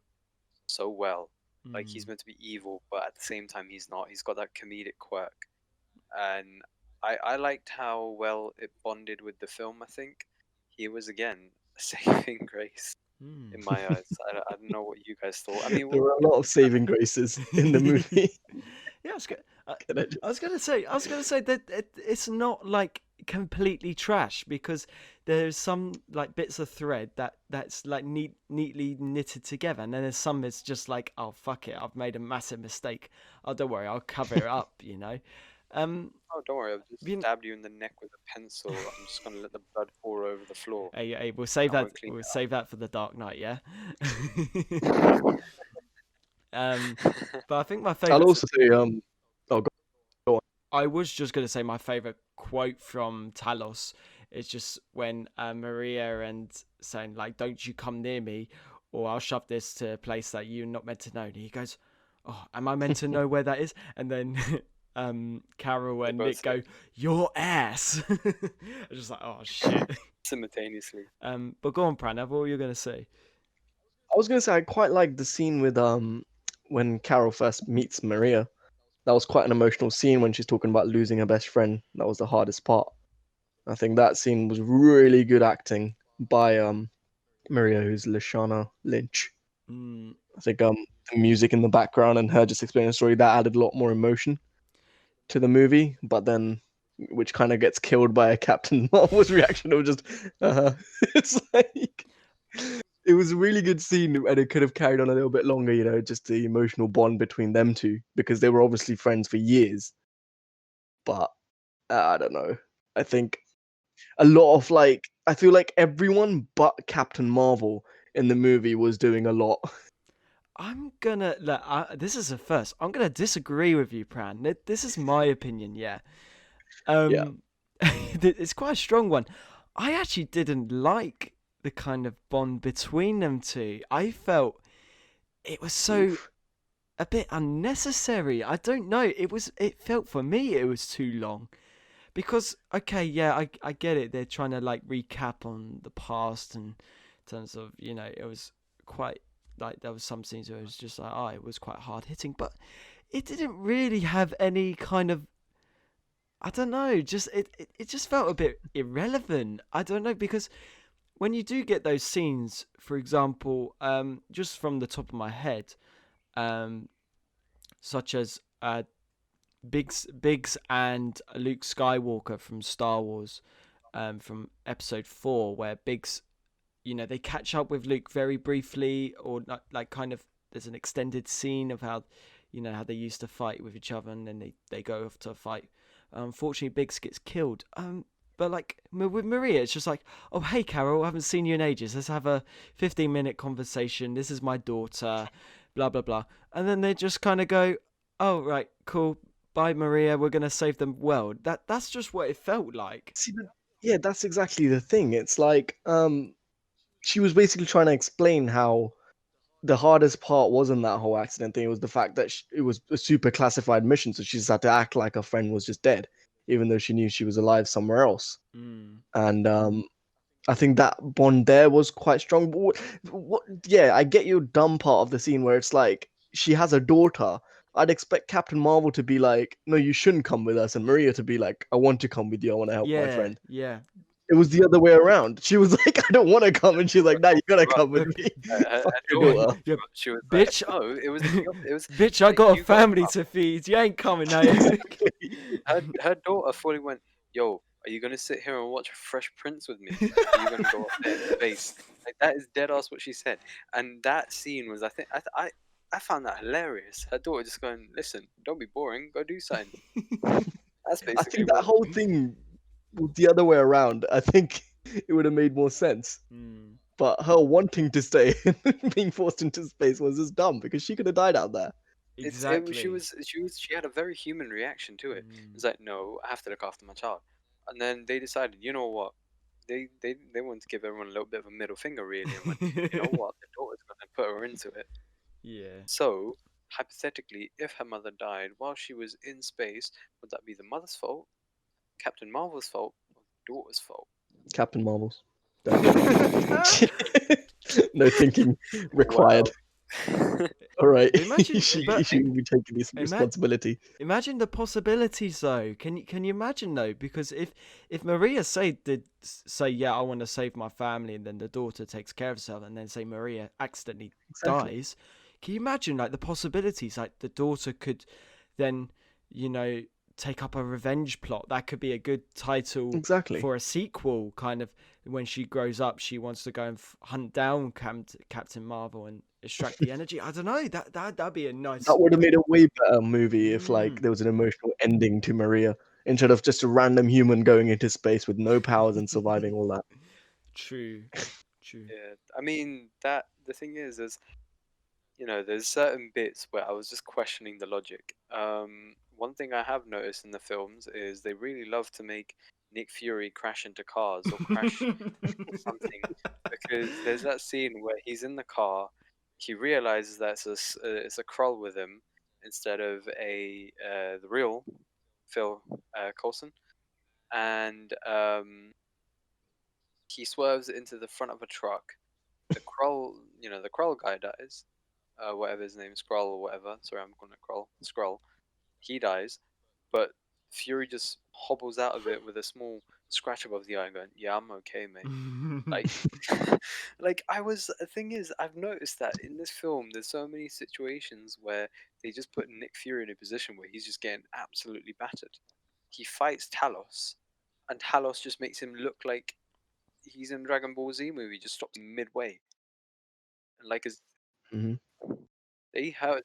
Speaker 2: so well. Like, he's meant to be evil, but at the same time he's not. He's got that comedic quirk, and I liked how well it bonded with the film. I think he was again a saving grace in my eyes. I don't know what you guys thought. I mean,
Speaker 3: there were a lot of saving graces in the movie.
Speaker 1: Yeah, I was gonna say that it's not like completely trash, because there's some like bits of thread that's like neatly knitted together, and then there's some that's just like, oh fuck it, I've made a massive mistake. Oh, don't worry, I'll cover it up.
Speaker 2: Oh, don't worry, I've just stabbed you in the neck with a pencil. I'm just gonna let the blood pour over the floor.
Speaker 1: Hey, we'll save that. We'll save that for the Dark Knight, yeah. But I think my favorite.
Speaker 3: I'll also say, go on.
Speaker 1: I was just gonna say my favorite quote from Talos is just when Maria and saying like, "Don't you come near me, or I'll shove this to a place that you're not meant to know." And he goes, "Oh, am I meant to know where that is?" And then Carol and Nick go, "Your ass." I was just like, "Oh shit."
Speaker 2: Simultaneously.
Speaker 1: But go on, Pranav. What were you gonna say?
Speaker 3: I was gonna say I quite like the scene with when Carol first meets Maria. That was quite an emotional scene when she's talking about losing her best friend. That was the hardest part. I think that scene was really good acting by Maria, who's Lashana Lynch. I think the music in the background and her just explaining the story, that added a lot more emotion to the movie. But then, which kind of gets killed by a Captain Marvel's reaction of just, it's like, it was a really good scene, and it could have carried on a little bit longer, just the emotional bond between them two, because they were obviously friends for years. But I don't know. I think a lot of I feel like everyone but Captain Marvel in the movie was doing a lot.
Speaker 1: I'm gonna this is a first. I'm gonna disagree with you, Pran. This is my opinion, yeah.
Speaker 3: Yeah.
Speaker 1: It's quite a strong one. I actually didn't like the kind of bond between them two. I felt it was a bit unnecessary. I don't know. It felt for me it was too long, because okay, yeah, I get it. They're trying to like recap on the past and in terms of, you know, it was quite like there was some scenes where it was just like, oh, it was quite hard hitting, but it didn't really have any kind of, I don't know, just it just felt a bit irrelevant. I don't know, because when you do get those scenes, for example, just from the top of my head, um, such as Biggs and Luke Skywalker from Star Wars, from Episode 4, where Biggs, you know, they catch up with Luke very briefly, or like kind of there's an extended scene of how, you know, how they used to fight with each other, and then they go off to a fight. Unfortunately, Biggs gets killed. But like with Maria, it's just like, oh hey Carol, I haven't seen you in ages. Let's have a 15-minute conversation. This is my daughter, blah blah blah, and then they just kind of go, oh right, cool. Bye, Maria. We're gonna save the world. That's just what it felt like.
Speaker 3: See, yeah, that's exactly the thing. It's like she was basically trying to explain how the hardest part wasn't that whole accident thing. It was the fact that it was a super classified mission, so she just had to act like her friend was just dead, even though she knew she was alive somewhere else. And I think that bond there was quite strong. But yeah, I get your dumb part of the scene where it's like she has a daughter. I'd expect Captain Marvel to be like, no, you shouldn't come with us, and Maria to be like, I want to come with you. I want to help my friend.
Speaker 1: Yeah.
Speaker 3: It was the other way around. She was like, I don't want to come, and she's like, no, you gotta come with me.
Speaker 1: Yeah,
Speaker 2: She was
Speaker 1: bitch.
Speaker 2: like, no, it was
Speaker 1: Bitch, I got a family to feed. You ain't coming now.
Speaker 2: her daughter fully went, yo, are you gonna sit here and watch Fresh Prince with me? Are you gonna go up there in space? Like, that is dead ass what she said. And that scene was, I found that hilarious. Her daughter just going, listen, don't be boring, go do something. That's basically
Speaker 3: I think that whole thing was the other way around. I think it would have made more sense. But her wanting to stay and being forced into space was just dumb, because she could have died out there.
Speaker 1: Exactly.
Speaker 2: She had a very human reaction to it. It's like, no, I have to look after my child. And then they decided, you know what? They wanted to give everyone a little bit of a middle finger, really. And went, you know what? The daughter's going to put her into it.
Speaker 1: Yeah.
Speaker 2: So, hypothetically, if her mother died while she was in space, would that be the mother's fault, Captain Marvel's fault, or the daughter's fault?
Speaker 3: Captain Marvel's. No thinking required.
Speaker 2: Wow.
Speaker 3: All right.
Speaker 1: Imagine-
Speaker 3: you should
Speaker 1: but-
Speaker 3: be taking this responsibility.
Speaker 1: Imagine the possibilities, though. Can you imagine though? Because if Maria did say, yeah, I want to save my family, and then the daughter takes care of herself, and then say Maria accidentally dies, can you imagine like the possibilities? Like the daughter could then, you know, take up a revenge plot. That could be a good title for a sequel. Kind of when she grows up, she wants to go and hunt down Captain Marvel and extract the energy. I don't know. That'd be a nice.
Speaker 3: That would have made a way better movie if like there was an emotional ending to Maria instead of just a random human going into space with no powers and surviving all that.
Speaker 1: True.
Speaker 2: Yeah, I mean the thing is, you know, there's certain bits where I was just questioning the logic. One thing I have noticed in the films is they really love to make Nick Fury crash into cars or crash something, because there's that scene where he's in the car, he realizes that it's a Krull with him instead of the real Phil Coulson, and he swerves into the front of a truck. The Krull, you know, the Krull guy dies. Whatever his name, Skrull or whatever. Sorry, I'm calling it Skrull. He dies, but Fury just hobbles out of it with a small scratch above the eye, going, "Yeah, I'm okay, mate." Like, the thing is, I've noticed that in this film, there's so many situations where they just put Nick Fury in a position where he's just getting absolutely battered. He fights Talos, and Talos just makes him look like he's in a Dragon Ball Z movie, just stops midway. And like his. They hurt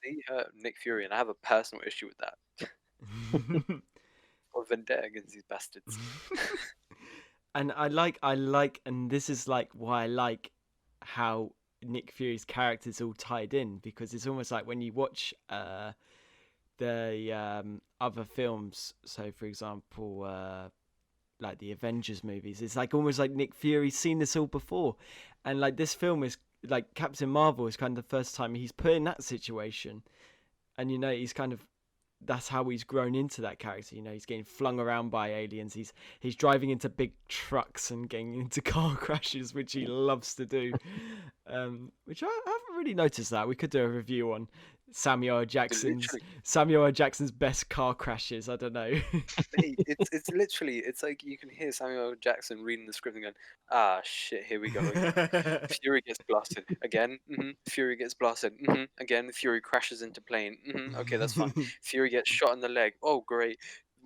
Speaker 2: Nick Fury, and I have a personal issue with that. Or vendetta against these bastards.
Speaker 1: And I like, and this is like why I like how Nick Fury's character's all tied in, because it's almost like when you watch the other films. So, for example, like the Avengers movies, it's like almost like Nick Fury's seen this all before, and like this film is. Like Captain Marvel is kind of the first time he's put in that situation, and you know he's kind of that's how he's grown into that character. You know, he's getting flung around by aliens. He's driving into big trucks and getting into car crashes, which he loves to do. Which I haven't really noticed that. We could do a review on Samuel L. Jackson's best car crashes. I don't know.
Speaker 2: It's literally, it's like you can hear Samuel L. Jackson reading the script and going, ah shit, here we go again. Fury gets blasted again. Fury gets blasted again. Fury crashes into plane. Okay, that's fine. Fury gets shot in the leg. Oh great.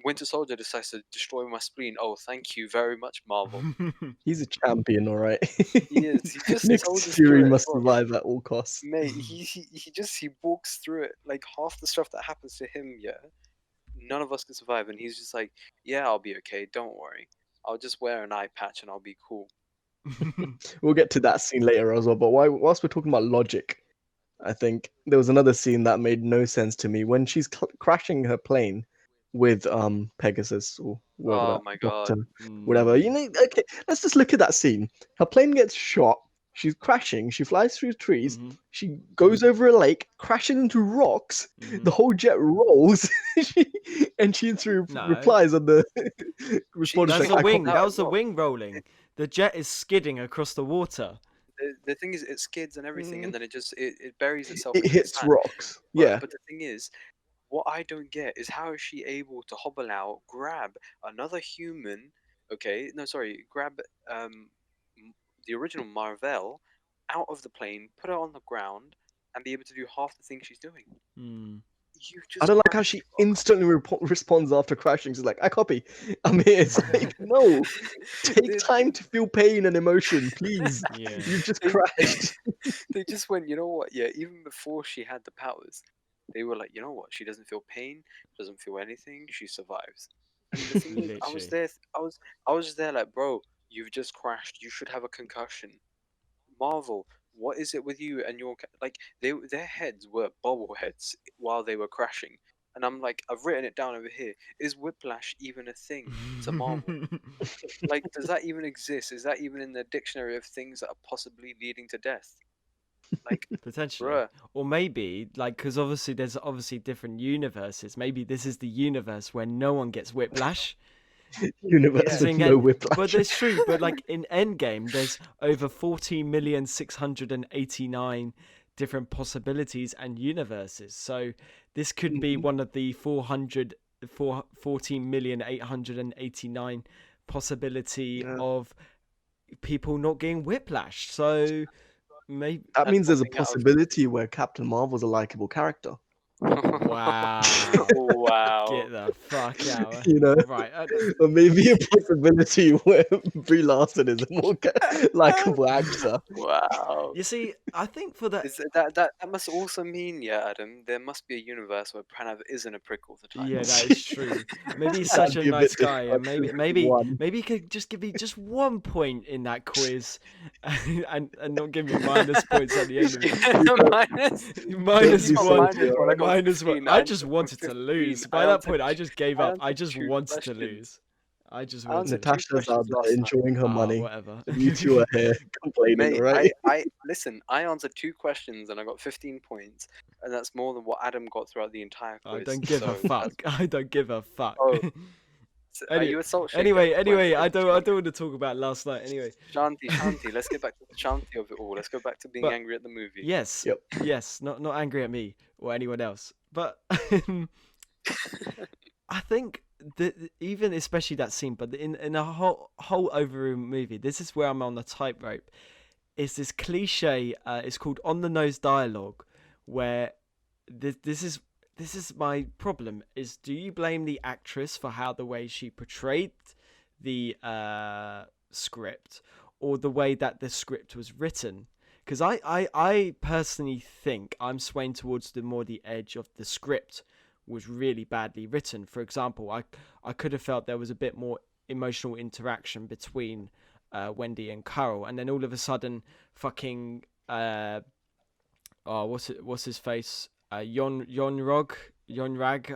Speaker 2: Winter Soldier decides to destroy my spleen. Oh, thank you very much, Marvel.
Speaker 3: He's a champion, all right.
Speaker 2: He is. He just
Speaker 3: Nick
Speaker 2: soldiers
Speaker 3: Fury
Speaker 2: through it
Speaker 3: must
Speaker 2: as well.
Speaker 3: survive at all costs.
Speaker 2: Mate, he walks through it. Like half the stuff that happens to him, yeah, none of us can survive, and he's just like, yeah, I'll be okay. Don't worry. I'll just wear an eye patch and I'll be cool.
Speaker 3: We'll get to that scene later as well. But whilst we're talking about logic, I think there was another scene that made no sense to me when she's crashing her plane with Pegasus or whatever.
Speaker 2: Oh my god.
Speaker 3: Doctor, whatever. You know, okay, let's just look at that scene. Her plane gets shot. She's crashing. She flies through trees. She goes over a lake, crashes into rocks. The whole jet rolls, and she replies on the response.
Speaker 1: That's the wing. That was the wing rolling. The jet is skidding across the water.
Speaker 2: The thing is, it skids and everything, and then it buries itself.
Speaker 3: It hits rocks.
Speaker 2: But the thing is, what I don't get is how is she able to hobble out, grab another human? Grab the original Marvel out of the plane, put her on the ground, and be able to do half the things she's doing.
Speaker 3: I don't like how she instantly responds after crashing. She's like, I copy. I'm here. It's like, no. Take time to feel pain and emotion, please.
Speaker 1: Yeah.
Speaker 3: You just crashed.
Speaker 2: They just went, you know what? Yeah, even before she had the powers, they were like, you know what? She doesn't feel pain, doesn't feel anything. She survives. And the thing is, I was there. I was just there like, bro, you've just crashed. You should have a concussion. Marvel, what is it with you and your their heads were bobbleheads while they were crashing, and I'm like, I've written it down over here. Is whiplash even a thing to Marvel? Like, does that even exist? Is that even in the dictionary of things that are possibly leading to death? Like,
Speaker 1: potentially,
Speaker 2: bruh.
Speaker 1: Or maybe because obviously there's different universes. Maybe this is the universe where no one gets whiplash.
Speaker 3: Universe with no whiplash.
Speaker 1: But it's true. But like in Endgame, there's over 14,689 different possibilities and universes. So this could be one of the 14,889 possibility of people not getting whiplash. So maybe
Speaker 3: that means there's a possibility where Captain Marvel's a likable character.
Speaker 1: Wow.
Speaker 2: Wow.
Speaker 1: Get the fuck out.
Speaker 3: You know?
Speaker 1: Right.
Speaker 3: Or maybe a possibility where Brie Larson is a more likable actor.
Speaker 2: Wow.
Speaker 1: You see, I think for that...
Speaker 2: That must also mean, Adam, there must be a universe where Pranav isn't a prick all the time.
Speaker 1: Yeah, that is true. Maybe he's such a nice guy, and maybe he could just give me just 1 point in that quiz, and not give me minus points at the end of it. minus one. I just wanted to lose. By that point, I just gave up. I just wanted to lose.
Speaker 3: Natasha's out there enjoying her money.
Speaker 1: Whatever.
Speaker 3: You two are here complaining,
Speaker 2: Mate,
Speaker 3: right?
Speaker 2: I answered 2 questions and I got 15 points, and that's more than what Adam got throughout the entire quiz.
Speaker 1: I don't give a fuck. I don't give a fuck.
Speaker 2: Oh. Are you a salt shaker?
Speaker 1: Anyway, I don't want to talk about last night. Anyway,
Speaker 2: Shanti, let's get back to the Shanti of it all. Let's go back to being angry at the movie.
Speaker 1: Yes, yes, not angry at me or anyone else, but I think that even especially that scene, but in a whole overall movie, this is where I'm on the tightrope. Is this cliche? It's called on the nose dialogue, where this is my problem. Is do you blame the actress for the way she portrayed the script, or the way that the script was written? Because I personally think I'm swaying towards the edge of the script was really badly written. For example, I could have felt there was a bit more emotional interaction between Wendy and Carol, and then all of a sudden fucking what's his face, Yon Rag,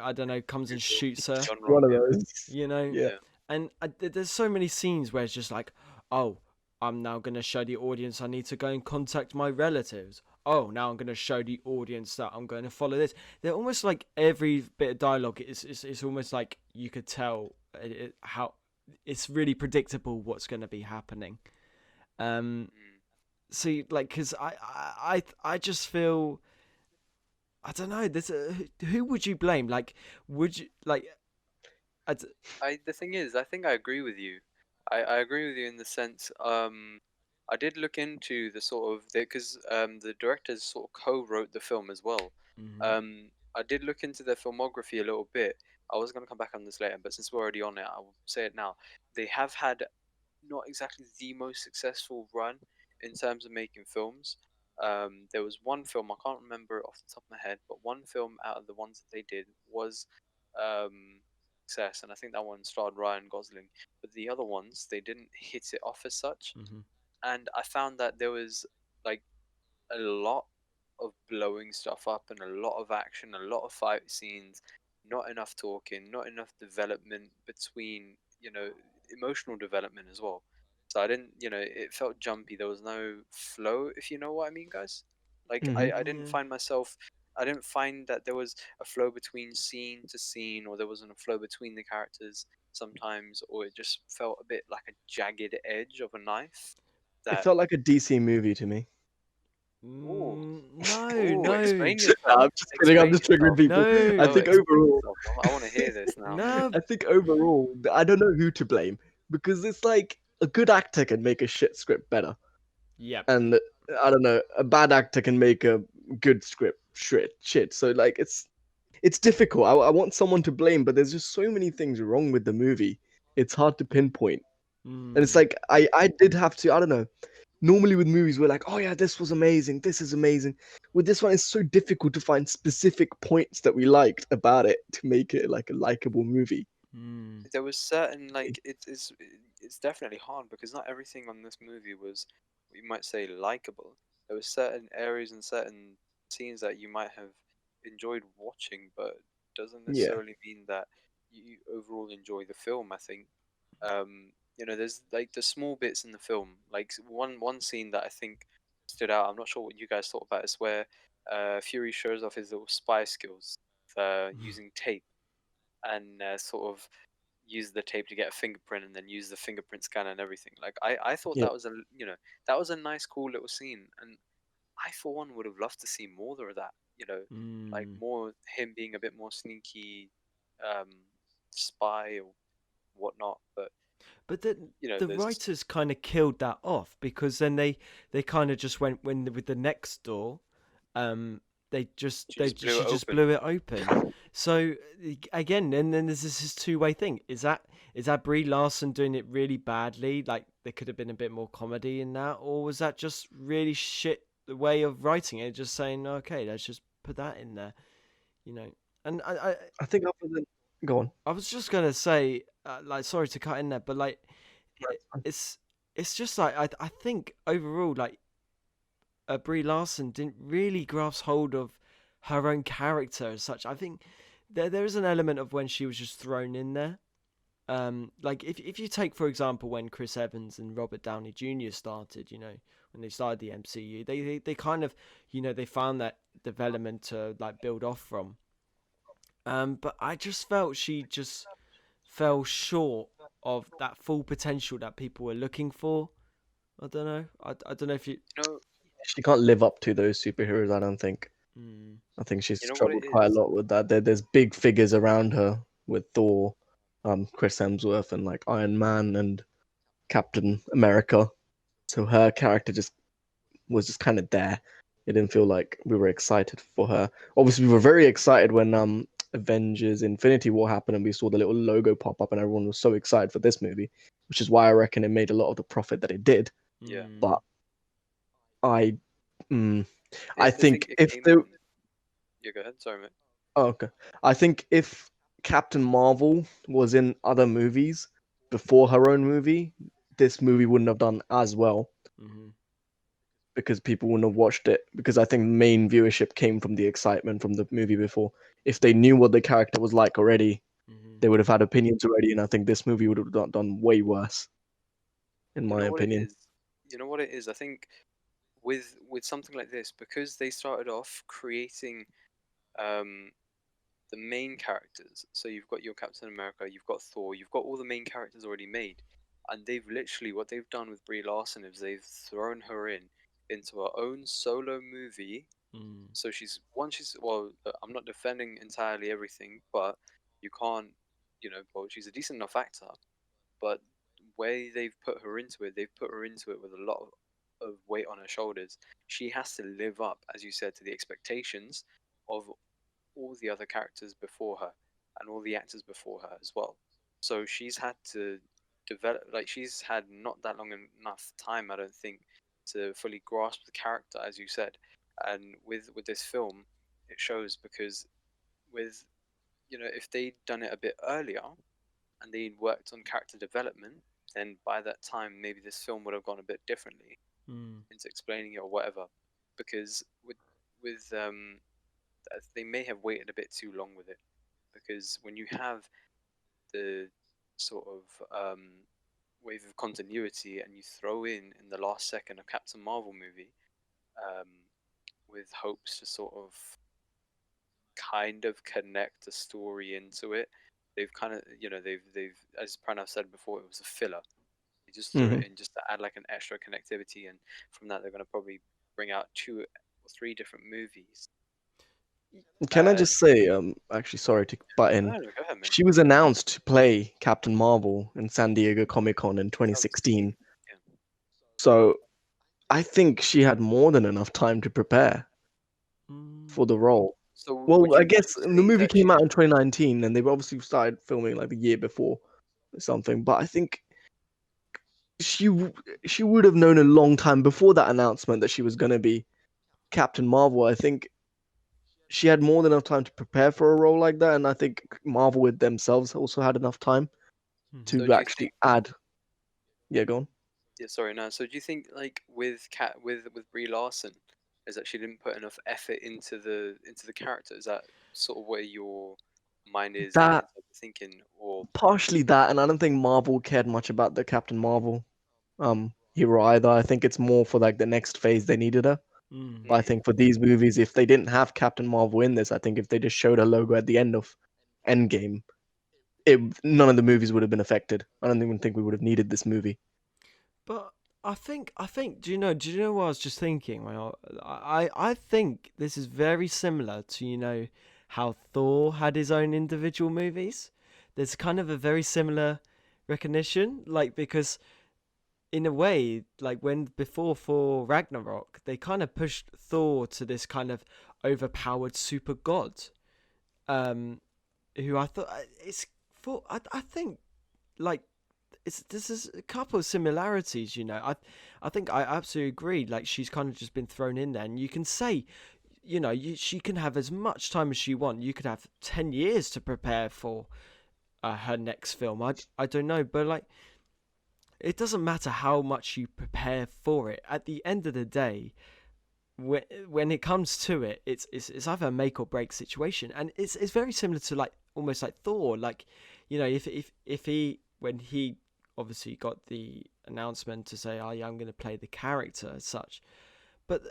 Speaker 1: I don't know, comes and shoots her.
Speaker 3: One of those,
Speaker 1: you know.
Speaker 3: Yeah.
Speaker 1: And there's so many scenes where it's just like, oh, I'm now going to show the audience I need to go and contact my relatives. oh, now I'm going to show the audience that I'm going to follow this. They're almost like every bit of dialogue is almost like you could tell how it's really predictable what's going to be happening. See, like, because I just feel, I don't know. Who would you blame? Like, would you like?
Speaker 2: The thing is, I think I agree with you. I agree with you in the sense. I did look into the sort of because the directors sort of co-wrote the film as well. I did look into their filmography a little bit. I was going to come back on this later, but since we're already on it, I'll say it now. They have had not exactly the most successful run in terms of making films. There was one film, I can't remember it off the top of my head, but one film out of the ones that they did was success, and I think that one starred Ryan Gosling. But the other ones, they didn't hit it off as such. And I found that there was like a lot of blowing stuff up and a lot of action, a lot of fight scenes, not enough talking, not enough development between, emotional development as well. So I didn't, it felt jumpy. There was no flow, if you know what I mean, guys. Like I didn't find myself, I didn't find that there was a flow between scene to scene, or there wasn't a flow between the characters sometimes, or it just felt a bit like a jagged edge of a knife.
Speaker 3: It felt like a DC movie to me.
Speaker 1: No.
Speaker 2: Explain
Speaker 3: No,
Speaker 2: yourself.
Speaker 3: I'm just kidding. I'm just triggering people.
Speaker 1: No.
Speaker 3: I think overall,
Speaker 2: I want to hear this now.
Speaker 1: No.
Speaker 3: I think overall, I don't know who to blame, because it's like a good actor can make a shit script better.
Speaker 1: Yeah.
Speaker 3: And I don't know, a bad actor can make a good script shit. So like it's difficult. I want someone to blame, but there's just so many things wrong with the movie. It's hard to pinpoint. And it's like I did have to, I don't know. Normally with movies we're like, oh yeah, this was amazing, this is amazing. With this one, it's so difficult to find specific points that we liked about it to make it like a likable movie.
Speaker 2: There was certain it's definitely hard because not everything on this movie was, you might say, likable. There were certain areas and certain scenes that you might have enjoyed watching, but doesn't necessarily mean that you overall enjoy the film. I think there's like the small bits in the film, like one scene that I think stood out. I'm not sure what you guys thought about. It's where Fury shows off his little spy skills using tape, and sort of use the tape to get a fingerprint, and then use the fingerprint scanner and everything. Like I thought that was that was a nice, cool little scene, and I for one would have loved to see more of that. Like more him being a bit more sneaky, spy or whatnot. But
Speaker 1: then the
Speaker 2: there's
Speaker 1: writers kind of killed that off, because then they kind of just went with the next door. They just blew it open. So again, and then there's this two-way thing. Is that Brie Larson doing it really badly? Like there could have been a bit more comedy in that, or was that just really shit the way of writing it? Just saying, okay, let's just put that in there, And
Speaker 3: I think other than go on.
Speaker 1: I was just gonna say, like, sorry to cut in there, but like, it's just like I think overall, like, Brie Larson didn't really grasp hold of her own character as such. I think there is an element of when she was just thrown in there. Like if you take, for example, when Chris Evans and Robert Downey Jr. started, when they started the MCU, they kind of, they found that development to like build off from. But I just felt she just fell short of that full potential that people were looking for. I don't know. I don't know if you.
Speaker 3: She can't live up to those superheroes, I don't think. I think she's struggled quite a lot with that. There's big figures around her with Thor, Chris Hemsworth, and like Iron Man and Captain America. So her character was just kind of there. It didn't feel like we were excited for her. Obviously, we were very excited when Avengers Infinity War happened and we saw the little logo pop up and everyone was so excited for this movie, which is why I reckon it made a lot of the profit that it did.
Speaker 2: Yeah.
Speaker 3: But I think if there...
Speaker 2: Yeah, go ahead. Sorry, mate.
Speaker 3: Oh, okay. I think if Captain Marvel was in other movies before her own movie, this movie wouldn't have done as well. Because people wouldn't have watched it. Because I think main viewership came from the excitement from the movie before. If they knew what the character was like already, they would have had opinions already, and I think this movie would have done way worse, in my opinion.
Speaker 2: You know what it is? I think with something like this, because they started off creating the main characters. So you've got your Captain America, you've got Thor, you've got all the main characters already made, and they've literally, what they've done with Brie Larson is they've thrown her into her own solo movie. So she's well, I'm not defending entirely everything, but you can't, well, she's a decent enough actor, but way they've put her into it, they've put her into it with a lot of weight on her shoulders. She has to live up, as you said, to the expectations of all the other characters before her and all the actors before her as well. So she's had to develop, like, she's had not that long enough time, I don't think, to fully grasp the character, as you said. And with this film, it shows, because with, if they'd done it a bit earlier and they'd worked on character development, then by that time maybe this film would have gone a bit differently into explaining it or whatever. Because with they may have waited a bit too long with it, because when you have the sort of wave of continuity and you throw in the last second a Captain Marvel movie, with hopes to sort of kind of connect a story into it, they've kind of, they've as Pranav said before, it was a filler. They just threw it in just to add like an extra connectivity, and from that they're going to probably bring out 2 or 3 different movies.
Speaker 3: Can I just say, actually, sorry to butt in.
Speaker 2: No, go ahead, man.
Speaker 3: She was announced to play Captain Marvel in San Diego Comic-Con in 2016.
Speaker 2: Yeah.
Speaker 3: So I think she had more than enough time to prepare for the role.
Speaker 2: So
Speaker 3: Well, I guess the movie came out in 2019, and they've obviously started filming like the year before or something. But I think she would have known a long time before that announcement that she was going to be Captain Marvel. I think she had more than enough time to prepare for a role like that, and I think Marvel with themselves also had enough time to actually add. Yeah, go on.
Speaker 2: Yeah, sorry, no. So do you think, like, with Brie Larson, is that she didn't put enough effort into the character? Is that sort of where your mind is
Speaker 3: That
Speaker 2: thinking, or
Speaker 3: partially that, and I don't think Marvel cared much about the Captain Marvel hero either. I think it's more for like the next phase they needed her. But I think for these movies, if they didn't have Captain Marvel in this, I think if they just showed her logo at the end of Endgame, none of the movies would have been affected. I don't even think we would have needed this movie.
Speaker 1: But I think. Do you know what I was just thinking? Well, I think this is very similar to how Thor had his own individual movies. There's kind of a very similar recognition, like, because in a way, like before for Ragnarok, they kind of pushed Thor to this kind of overpowered super god, who I thought it's for. I think, like, this is a couple of similarities. I think I absolutely agree. Like, she's kind of just been thrown in there, and you can say, she can have as much time as she wants. You could have 10 years to prepare for her next film. I don't know, but like, it doesn't matter how much you prepare for it. At the end of the day, when it comes to it, it's either a make or break situation, and it's very similar to, like, almost like Thor. Like, if he, when he obviously got the announcement to say, oh yeah, I'm going to play the character as such, but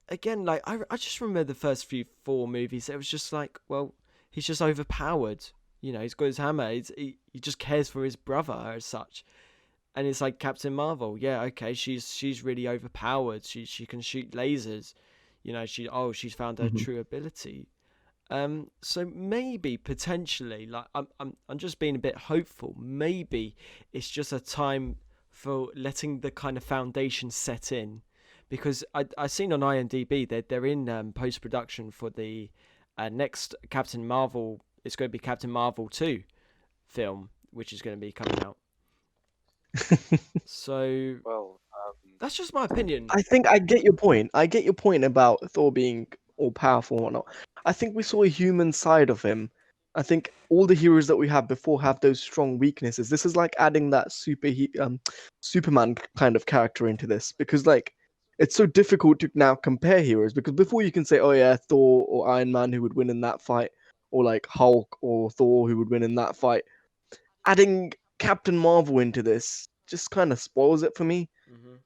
Speaker 1: again, like, I just remember the first few Thor movies, it was just like, well, he's just overpowered. He's got his hammer. He just cares for his brother as such. And it's like Captain Marvel, yeah, okay, she's really overpowered. She can shoot lasers, she's found her true ability. So maybe potentially, like, I'm just being a bit hopeful. Maybe it's just a time for letting the kind of foundation set in, because I seen on IMDb that they're in post production for the next Captain Marvel. It's going to be Captain Marvel 2 film, which is going to be coming out. So,
Speaker 2: well,
Speaker 1: that's just my opinion.
Speaker 3: I think I get your point. I get your point about Thor being all powerful and whatnot. I think we saw a human side of him. I think all the heroes that we had before have those strong weaknesses. This is like adding that Superman kind of character into this, because, like, it's so difficult to now compare heroes, because before you can say, oh yeah, Thor or Iron Man who would win in that fight, or like Hulk or Thor who would win in that fight. Adding Captain Marvel into this just kind of spoils it for me,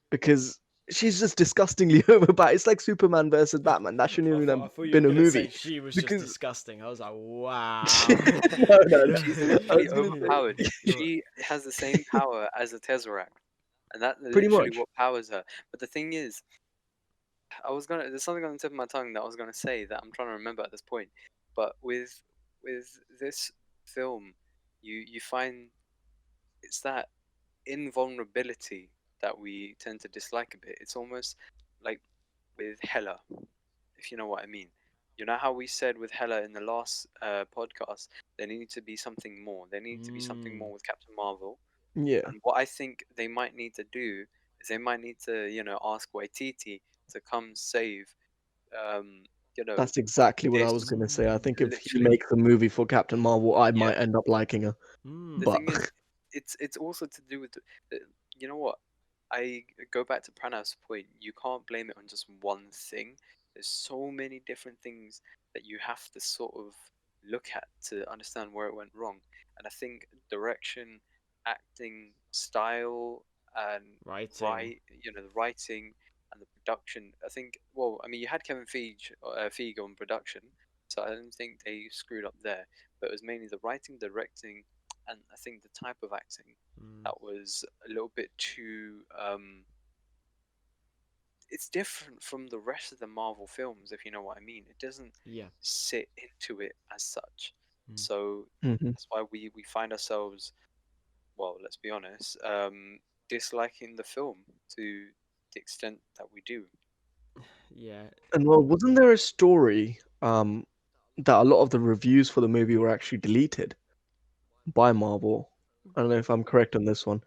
Speaker 3: because she's just disgustingly overpowered. It's like Superman versus Batman. That shouldn't even
Speaker 1: I
Speaker 3: have
Speaker 1: thought you were
Speaker 3: been a
Speaker 1: gonna say
Speaker 3: movie.
Speaker 1: she was
Speaker 3: Because
Speaker 1: just disgusting. I was like, wow.
Speaker 3: no.
Speaker 2: She's
Speaker 3: I
Speaker 2: literally
Speaker 3: was gonna say
Speaker 2: overpowered. She has the same power as a Tesseract, and that's
Speaker 3: pretty
Speaker 2: literally
Speaker 3: much.
Speaker 2: what powers her. But the thing is, there's something on the tip of my tongue that I was gonna say that I'm trying to remember at this point. But with this film, you find it's that invulnerability that we tend to dislike a bit. It's almost like with Hela, if you know what I mean. You know how we said with Hela in the last podcast, there needed to be something more. There needed to be something more with Captain Marvel.
Speaker 3: Yeah.
Speaker 2: And what I think they might need to do is they might need to, ask Waititi to come save, um,
Speaker 3: That's exactly what I was
Speaker 2: this
Speaker 3: gonna say. I think if he
Speaker 2: literally.
Speaker 3: makes a movie for Captain Marvel, I
Speaker 2: Yeah.
Speaker 3: might end up liking her.
Speaker 2: The
Speaker 3: But
Speaker 2: thing is, it's also to do with, you know what? I go back to Pranav's point. You can't blame it on just one thing. There's so many different things that you have to sort of look at to understand where it went wrong. And I think direction, acting, style, and
Speaker 1: Writing.
Speaker 2: the writing and the production. I think. Well, I mean, you had Kevin Feige on production, so I don't think they screwed up there. But it was mainly the writing, directing, and I think the type of acting that was a little bit too it's different from the rest of the Marvel films, if you know what I mean. It doesn't sit into it as such. So that's why we find ourselves, well, let's be honest, disliking the film to the extent that we do.
Speaker 1: Yeah.
Speaker 3: And well, wasn't there a story that a lot of the reviews for the movie were actually deleted by Marvel? I don't know if I'm correct on this one.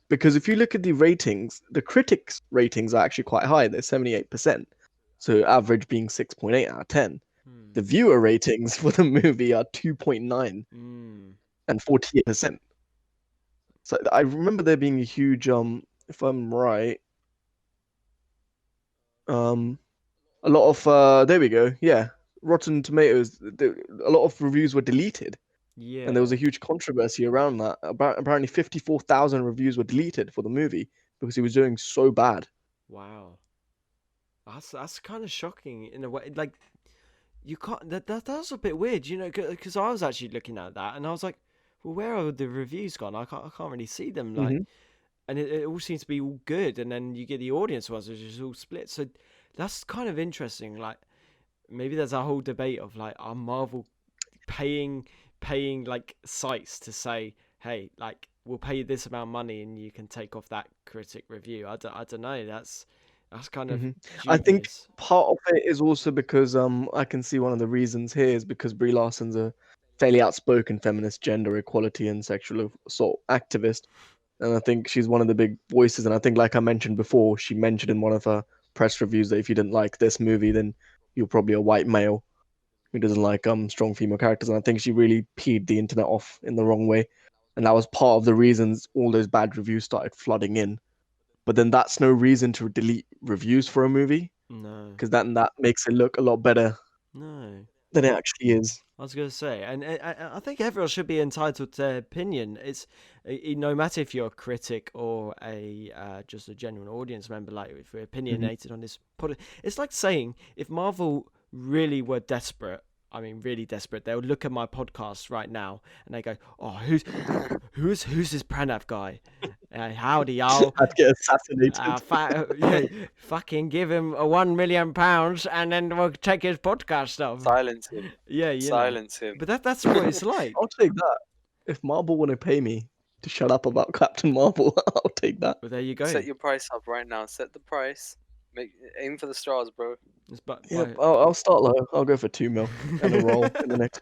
Speaker 3: Because if you look at the ratings, the critics' ratings are actually quite high. They're 78%. So average being 6.8 out of 10. The viewer ratings for the movie are 2.9 and 48%. So I remember there being a huge if I'm right, a lot of there we go. Yeah, Rotten Tomatoes. A lot of reviews were deleted.
Speaker 1: Yeah.
Speaker 3: And there was a huge controversy around that. Apparently 54,000 reviews were deleted for the movie because he was doing so bad.
Speaker 1: Wow. That's kind of shocking in a way. Like, you can't. That's a bit weird, because I was actually looking at that and I was like, well, where are the reviews gone? I can't really see them. Like, and it all seems to be all good, and then you get the audience ones, which is all split. So that's kind of interesting. Like, maybe there's a whole debate of like, are Marvel paying like sites to say, hey, like, we'll pay you this amount of money and you can take off that critic review. I don't know. That's kind of
Speaker 3: I think
Speaker 1: dubious.
Speaker 3: part of it is also because I can see one of the reasons here is because Brie Larson's a fairly outspoken feminist, gender equality and sexual assault activist, and I think she's one of the big voices. And I think, like I mentioned before, she mentioned in one of her press reviews that if you didn't like this movie, then you're probably a white male who doesn't like strong female characters. And I think she really peed the internet off in the wrong way, and that was part of the reasons all those bad reviews started flooding in. But then that's no reason to delete reviews for a movie.
Speaker 1: No.
Speaker 3: Because that makes it look a lot better.
Speaker 1: No.
Speaker 3: Than it actually is.
Speaker 1: I was going to say, and I think everyone should be entitled to their opinion. It's no matter if you're a critic or a just a genuine audience member. Like, if we're opinionated on this, it's like saying if Marvel really were desperate. I mean, really desperate. They'll look at my podcast right now and they go, "Oh, who's this Pranav guy? Howdy, y'all!
Speaker 3: I'd get assassinated.
Speaker 1: Fucking give him £1 million and then we'll take his podcast off.
Speaker 2: Silence him.
Speaker 1: Yeah,
Speaker 2: silence him.
Speaker 1: But that's what it's like.
Speaker 3: I'll take that. If Marvel want to pay me to shut up about Captain Marvel, I'll take that.
Speaker 1: But there you go.
Speaker 2: Set your price up right now. Set the price. Aim for the stars, bro.
Speaker 3: I'll start low. I'll go for 2 mil and a roll in the next.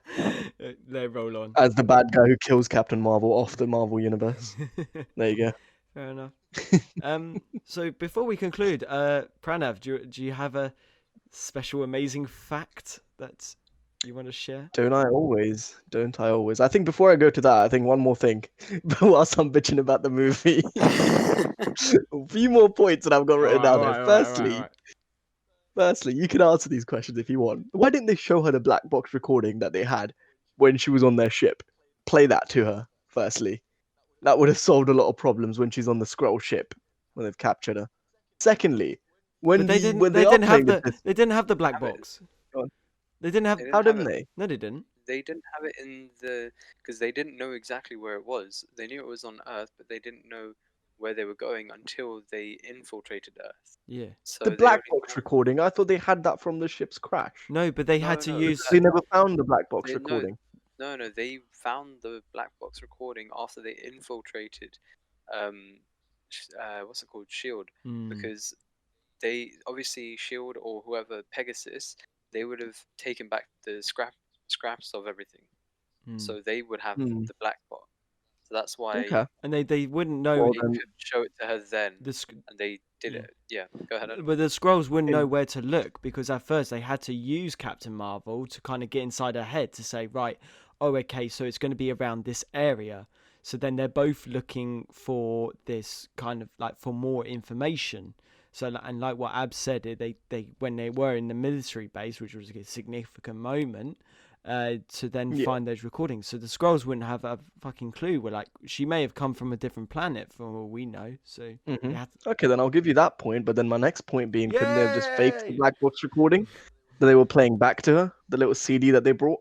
Speaker 1: They roll on
Speaker 3: as the bad guy who kills Captain Marvel off the Marvel universe. There you go.
Speaker 1: Fair enough. So before we conclude, Pranav, do you have a special amazing fact that you want to share?
Speaker 3: Don't I always? I think before I go to that, I think one more thing. Whilst I'm bitching about the movie, a few more points that I've got written down there. Firstly, you can answer these questions if you want. Why didn't they show her the black box recording that they had when she was on their ship? Play that to her, firstly. That would have solved a lot of problems when she's on the Skrull ship, when they've captured her. Secondly,
Speaker 1: But
Speaker 3: when
Speaker 1: they
Speaker 3: the
Speaker 1: didn't.
Speaker 3: when
Speaker 1: They
Speaker 3: they are
Speaker 1: didn't have
Speaker 3: playing the
Speaker 1: the. They didn't have the black
Speaker 2: Have it.
Speaker 1: box.
Speaker 3: Go on.
Speaker 1: They didn't have.
Speaker 2: They
Speaker 3: How
Speaker 2: didn't have
Speaker 3: didn't
Speaker 2: it.
Speaker 3: they?
Speaker 1: No, they didn't.
Speaker 2: They didn't have it in the because they didn't know exactly where it was. They knew it was on Earth, but they didn't know where they were going until they infiltrated Earth.
Speaker 1: Yeah.
Speaker 2: So
Speaker 3: The
Speaker 2: they
Speaker 3: black
Speaker 2: only
Speaker 3: box
Speaker 2: found,
Speaker 3: recording. I thought they had that from the ship's crash.
Speaker 1: No, but they had
Speaker 2: no,
Speaker 1: to
Speaker 2: no,
Speaker 1: use.
Speaker 3: They never found the black box
Speaker 2: they, no,
Speaker 3: recording.
Speaker 2: no, they found the black box recording after they infiltrated, what's it called, Shield,
Speaker 1: Mm,
Speaker 2: because they obviously Shield or whoever Pegasus, they would have taken back the scraps of everything,
Speaker 1: mm.
Speaker 2: so they would have
Speaker 3: Hmm.
Speaker 2: the black box. So that's why
Speaker 3: Okay.
Speaker 1: And they wouldn't know.
Speaker 3: Well,
Speaker 2: they
Speaker 3: then,
Speaker 2: could show it to her then,
Speaker 1: The sc-
Speaker 2: and they did
Speaker 1: Yeah.
Speaker 2: it. Yeah, go ahead. Adam.
Speaker 1: But the scrolls wouldn't know
Speaker 3: in-
Speaker 1: where to look because at first they had to use Captain Marvel to kind of get inside her head to say, right, oh, okay, so it's going to be around this area. So then they're both looking for this kind of like for more information. So and like what Ab said, they when they were in the military base, which was a significant moment, to then
Speaker 3: Yeah.
Speaker 1: find those recordings. So the scrolls wouldn't have a fucking clue. We're like, she may have come from a different planet for all we know. So they
Speaker 3: Mhm.
Speaker 1: had
Speaker 3: Okay, then I'll give you that point. But then my next point being, couldn't they have just faked the
Speaker 1: Yay!
Speaker 3: black box recording that they were playing back to her, the little CD that they brought?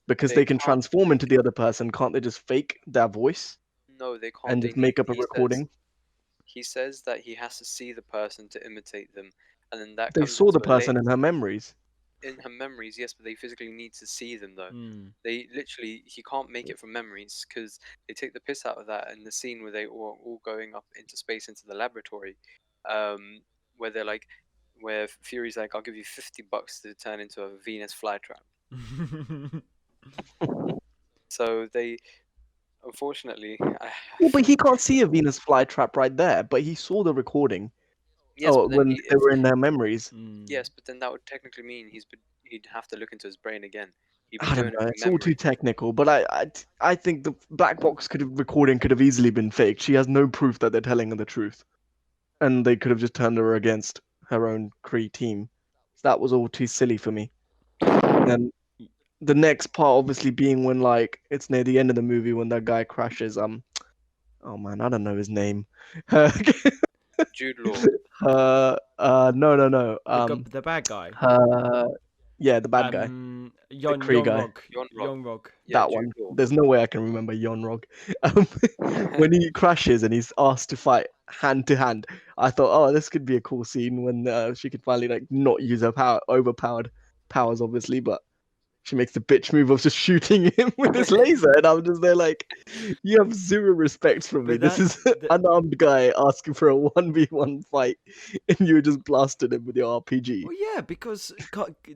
Speaker 3: Because
Speaker 2: They
Speaker 3: they can
Speaker 2: can't
Speaker 3: transform into the other person, can't they? Just fake their voice
Speaker 2: No, they can't.
Speaker 3: and
Speaker 2: They
Speaker 3: just
Speaker 2: need.
Speaker 3: make up a
Speaker 2: He says.
Speaker 3: recording.
Speaker 2: He says that he has to see the person to imitate them, and then that
Speaker 3: They
Speaker 2: comes
Speaker 3: saw the
Speaker 2: into a
Speaker 3: person in her memories.
Speaker 2: in her memories. Yes, but they physically need to see them though.
Speaker 1: Mm.
Speaker 2: They literally he can't make it from memories because they take the piss out of that in the scene where they all going up into space into the laboratory, where they're like, where Fury's like, I'll give you $50 to turn into a Venus flytrap. So they, unfortunately,
Speaker 3: Well, but he can't see a Venus flytrap right there, but he saw the recording.
Speaker 2: yes,
Speaker 3: Oh,
Speaker 2: but then
Speaker 3: when they were in their memories.
Speaker 1: Mm.
Speaker 2: yes, but then that would technically mean he'd have to look into his brain again. He'd be
Speaker 3: I don't
Speaker 2: doing
Speaker 3: know.
Speaker 2: it
Speaker 3: It's
Speaker 2: from
Speaker 3: all too
Speaker 2: memory.
Speaker 3: technical, but I think the black box recording could have easily been faked. She has no proof that they're telling her the truth, and they could have just turned her against her own Kree team. So that was all too silly for me. And then the next part, obviously, being when like it's near the end of the movie when that guy crashes. Oh man, I don't know his name.
Speaker 2: Jude Law.
Speaker 3: No.
Speaker 1: The bad guy.
Speaker 3: Yeah, the bad guy,
Speaker 1: Yon
Speaker 3: Kree guy.
Speaker 1: Rog. Yon Rog.
Speaker 2: Yeah,
Speaker 3: That
Speaker 2: Jude
Speaker 3: one.
Speaker 2: Law.
Speaker 3: There's no way I can remember Yonrog. Um, when he crashes and he's asked to fight hand to hand, I thought, oh, this could be a cool scene when she could finally like not use her overpowered powers, obviously, but she makes the bitch move of just shooting him with his laser, and I'm just there like, you have zero respect from me.
Speaker 1: But
Speaker 3: This is an unarmed guy asking for a 1v1 fight, and you just blasted him with your RPG.
Speaker 1: Well, yeah, because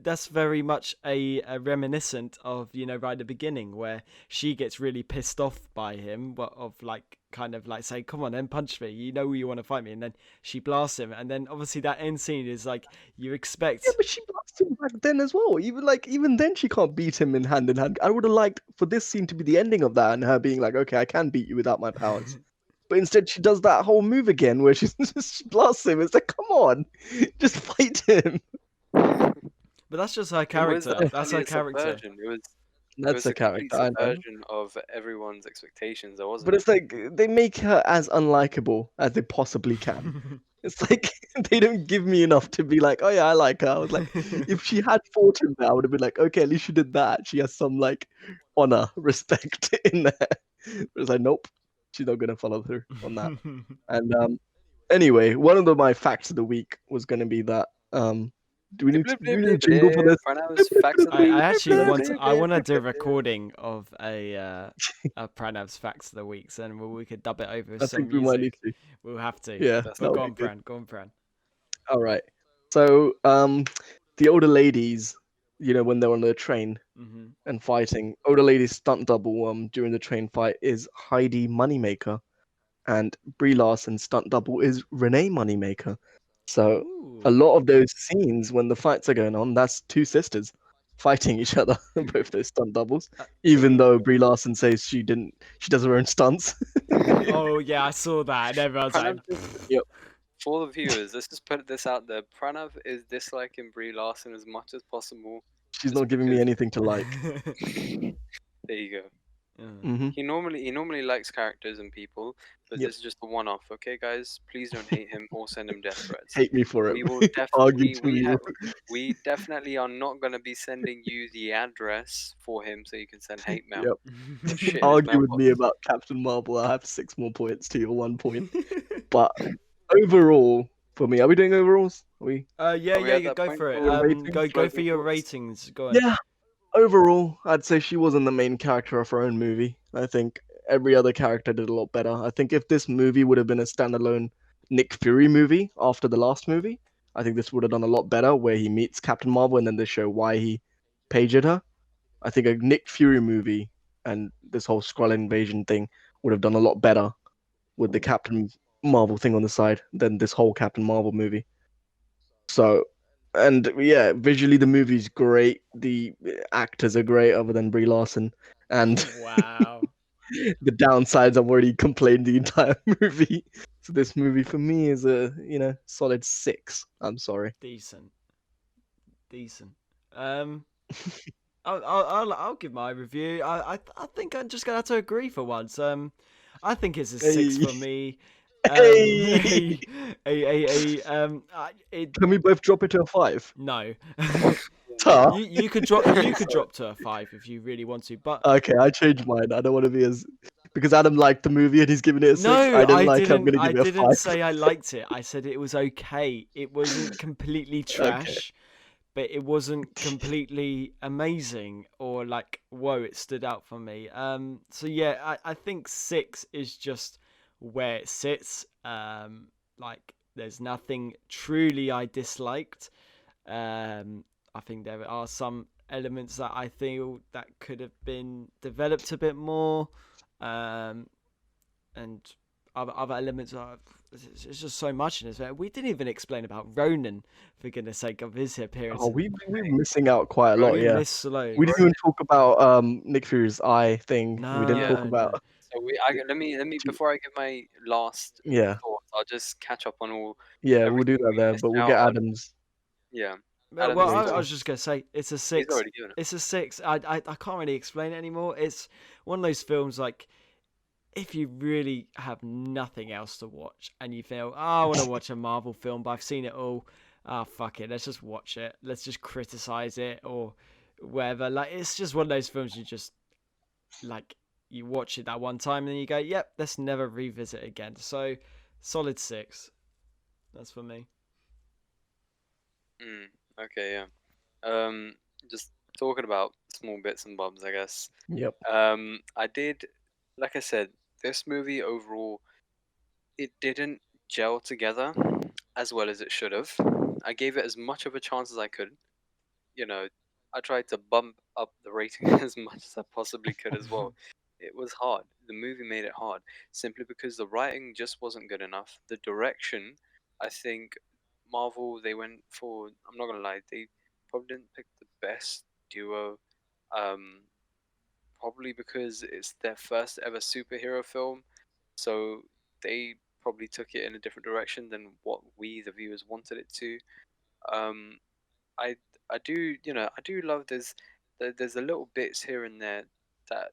Speaker 1: that's very much a reminiscent of, right at the beginning where she gets really pissed off by him, of like kind of like say, come on then, punch me, you want to fight me, and then she blasts him, and then obviously that end scene is like you expect.
Speaker 3: Yeah, but she blasted him back then as well. Even then she can't beat him in hand. I would have liked for this scene to be the ending of that and her being like, okay, I can beat you without my powers. But instead she does that whole move again where she just blasts him. It's like, come on, just fight him.
Speaker 1: But that's just her character.
Speaker 2: It was
Speaker 1: That's her
Speaker 2: actually a
Speaker 1: character.
Speaker 2: subversion. It
Speaker 3: That's
Speaker 2: was
Speaker 3: a
Speaker 2: a complete
Speaker 3: character, I know.
Speaker 2: subversion of everyone's expectations. There wasn't.
Speaker 3: But it's like they make her as unlikable as they possibly can. It's like they don't give me enough to be like, oh yeah, I like her. I was like, if she had fought him there, I would have been like, okay, at least she did that. She has some like honor, respect in there. But it's like, nope, she's not gonna follow through on that. And anyway, one of my facts of the week was gonna be that do we need a jingle for this?
Speaker 2: Pranav's facts of the
Speaker 1: I
Speaker 2: week.
Speaker 1: actually want to do a recording of a Pranav's facts of the week, so then we could dub it over with
Speaker 3: I
Speaker 1: some
Speaker 3: think we might need
Speaker 1: music.
Speaker 3: to.
Speaker 1: We'll have to.
Speaker 3: Yeah,
Speaker 1: But
Speaker 3: that
Speaker 1: go
Speaker 3: would
Speaker 1: on,
Speaker 3: be good.
Speaker 1: Pran. Go on, Pran.
Speaker 3: All right. So the older ladies, when they're on the train
Speaker 1: Mm-hmm.
Speaker 3: and fighting, older ladies stunt double during the train fight is Heidi Moneymaker, and Brie Larson stunt double is Renee Moneymaker. So a lot of those scenes when the fights are going on, that's two sisters fighting each other, both those stunt doubles. Even though Brie Larson says she does her own stunts.
Speaker 1: Oh yeah, I saw that. And everyone's like,
Speaker 3: Yep.
Speaker 2: For the viewers, let's just put this out there. Pranav is disliking Brie Larson as much as possible.
Speaker 3: She's
Speaker 2: just
Speaker 3: not giving me
Speaker 2: because-
Speaker 3: anything to like.
Speaker 2: There you go.
Speaker 3: Mm-hmm.
Speaker 2: He normally likes characters and people, but
Speaker 3: Yep.
Speaker 2: this is just a one-off. Okay, guys, please don't hate him or send him death threats.
Speaker 3: Hate me for it.
Speaker 2: We will
Speaker 3: Argue
Speaker 2: definitely
Speaker 3: to you.
Speaker 2: we definitely are not gonna be sending you the address for him so you can send hate mail.
Speaker 3: Yep.
Speaker 2: Or shit in his
Speaker 3: Argue with
Speaker 2: mailbox.
Speaker 3: me about Captain Marvel. I have 6 more points to your 1 point. But overall, for me, are we doing overalls? Are we?
Speaker 1: Yeah,
Speaker 2: Are we at that
Speaker 1: go
Speaker 2: point
Speaker 1: for it.
Speaker 2: for
Speaker 3: ratings?
Speaker 1: Go for
Speaker 2: closing
Speaker 1: your
Speaker 2: thoughts?
Speaker 1: ratings. Go on.
Speaker 3: Yeah. Overall, I'd say she wasn't the main character of her own movie. I think every other character did a lot better. I think if this movie would have been a standalone Nick Fury movie after the last movie, I think this would have done a lot better, where he meets Captain Marvel and then they show why he paged her. I think a Nick Fury movie and this whole Skrull invasion thing would have done a lot better with the Captain Marvel thing on the side than this whole Captain Marvel movie. So, and yeah, visually the movie's great. The actors are great, other than Brie Larson. And
Speaker 1: Wow.
Speaker 3: the downsides I've already complained the entire movie. So this movie for me is a solid 6. I'm sorry.
Speaker 1: Decent. I'll give my review. I think I'm just gonna have to agree for once. I think it's a 6 for me.
Speaker 3: Hey!
Speaker 1: It
Speaker 3: Can we both drop it to a 5?
Speaker 1: no.
Speaker 3: Tough.
Speaker 1: You could drop to a 5 if you really want to, but
Speaker 3: Okay, I changed mine. I don't want to be as because Adam liked the movie and he's giving it a 6.
Speaker 1: no,
Speaker 3: I didn't like it. I'm
Speaker 1: didn't.
Speaker 3: gonna
Speaker 1: I
Speaker 3: give it a
Speaker 1: didn't
Speaker 3: 5.
Speaker 1: say I liked it. I said it was okay. It wasn't completely trash, but it wasn't completely amazing or like whoa, it stood out for me. So yeah, I think 6 is just where it sits. Like there's nothing truly I disliked. I think there are some elements that I feel that could have been developed a bit more, and other elements are. It's just so much in this. We didn't even explain about Ronan, for goodness sake, of his appearance.
Speaker 3: Oh, we're missing out quite a lot.
Speaker 1: We
Speaker 3: Yeah,
Speaker 1: missed loads.
Speaker 3: we didn't even talk about Nick Fury's eye thing.
Speaker 1: No,
Speaker 3: We didn't talk
Speaker 1: no.
Speaker 3: about.
Speaker 2: So let me before I give my last
Speaker 3: Yeah,
Speaker 2: thoughts, I'll just catch up on
Speaker 3: yeah, we'll do
Speaker 2: everything
Speaker 3: that
Speaker 2: we
Speaker 3: there,
Speaker 2: missed
Speaker 3: but we'll
Speaker 2: out
Speaker 3: get
Speaker 2: on.
Speaker 3: Adam's.
Speaker 2: Yeah.
Speaker 1: Well,
Speaker 2: Adam's
Speaker 1: I
Speaker 2: thoughts.
Speaker 1: was just gonna say it's a
Speaker 2: He's
Speaker 1: 6.
Speaker 2: already given it.
Speaker 1: It's a 6. I can't really explain it anymore. It's one of those films like if you really have nothing else to watch and you feel, oh, I want to watch a Marvel film, but I've seen it all. Ah, fuck it, let's just watch it. Let's just criticize it or whatever. Like it's just one of those films you just like you watch it that one time and then you go, yep, let's never revisit it again. So solid 6. That's for me.
Speaker 2: Okay, yeah. Just talking about small bits and bobs, I guess.
Speaker 3: Yep.
Speaker 2: I did, like I said, this movie overall, it didn't gel together as well as it should have. I gave it as much of a chance as I could. You know, I tried to bump up the rating as much as I possibly could as well. It was hard. The movie made it hard simply because the writing just wasn't good enough. The direction, I think Marvel, they went for, I'm not gonna lie, they probably didn't pick the best duo. Probably because it's their first ever superhero film, so they probably took it in a different direction than what we, the viewers, wanted it to. Um, I I do I do love there's a little bits here and there that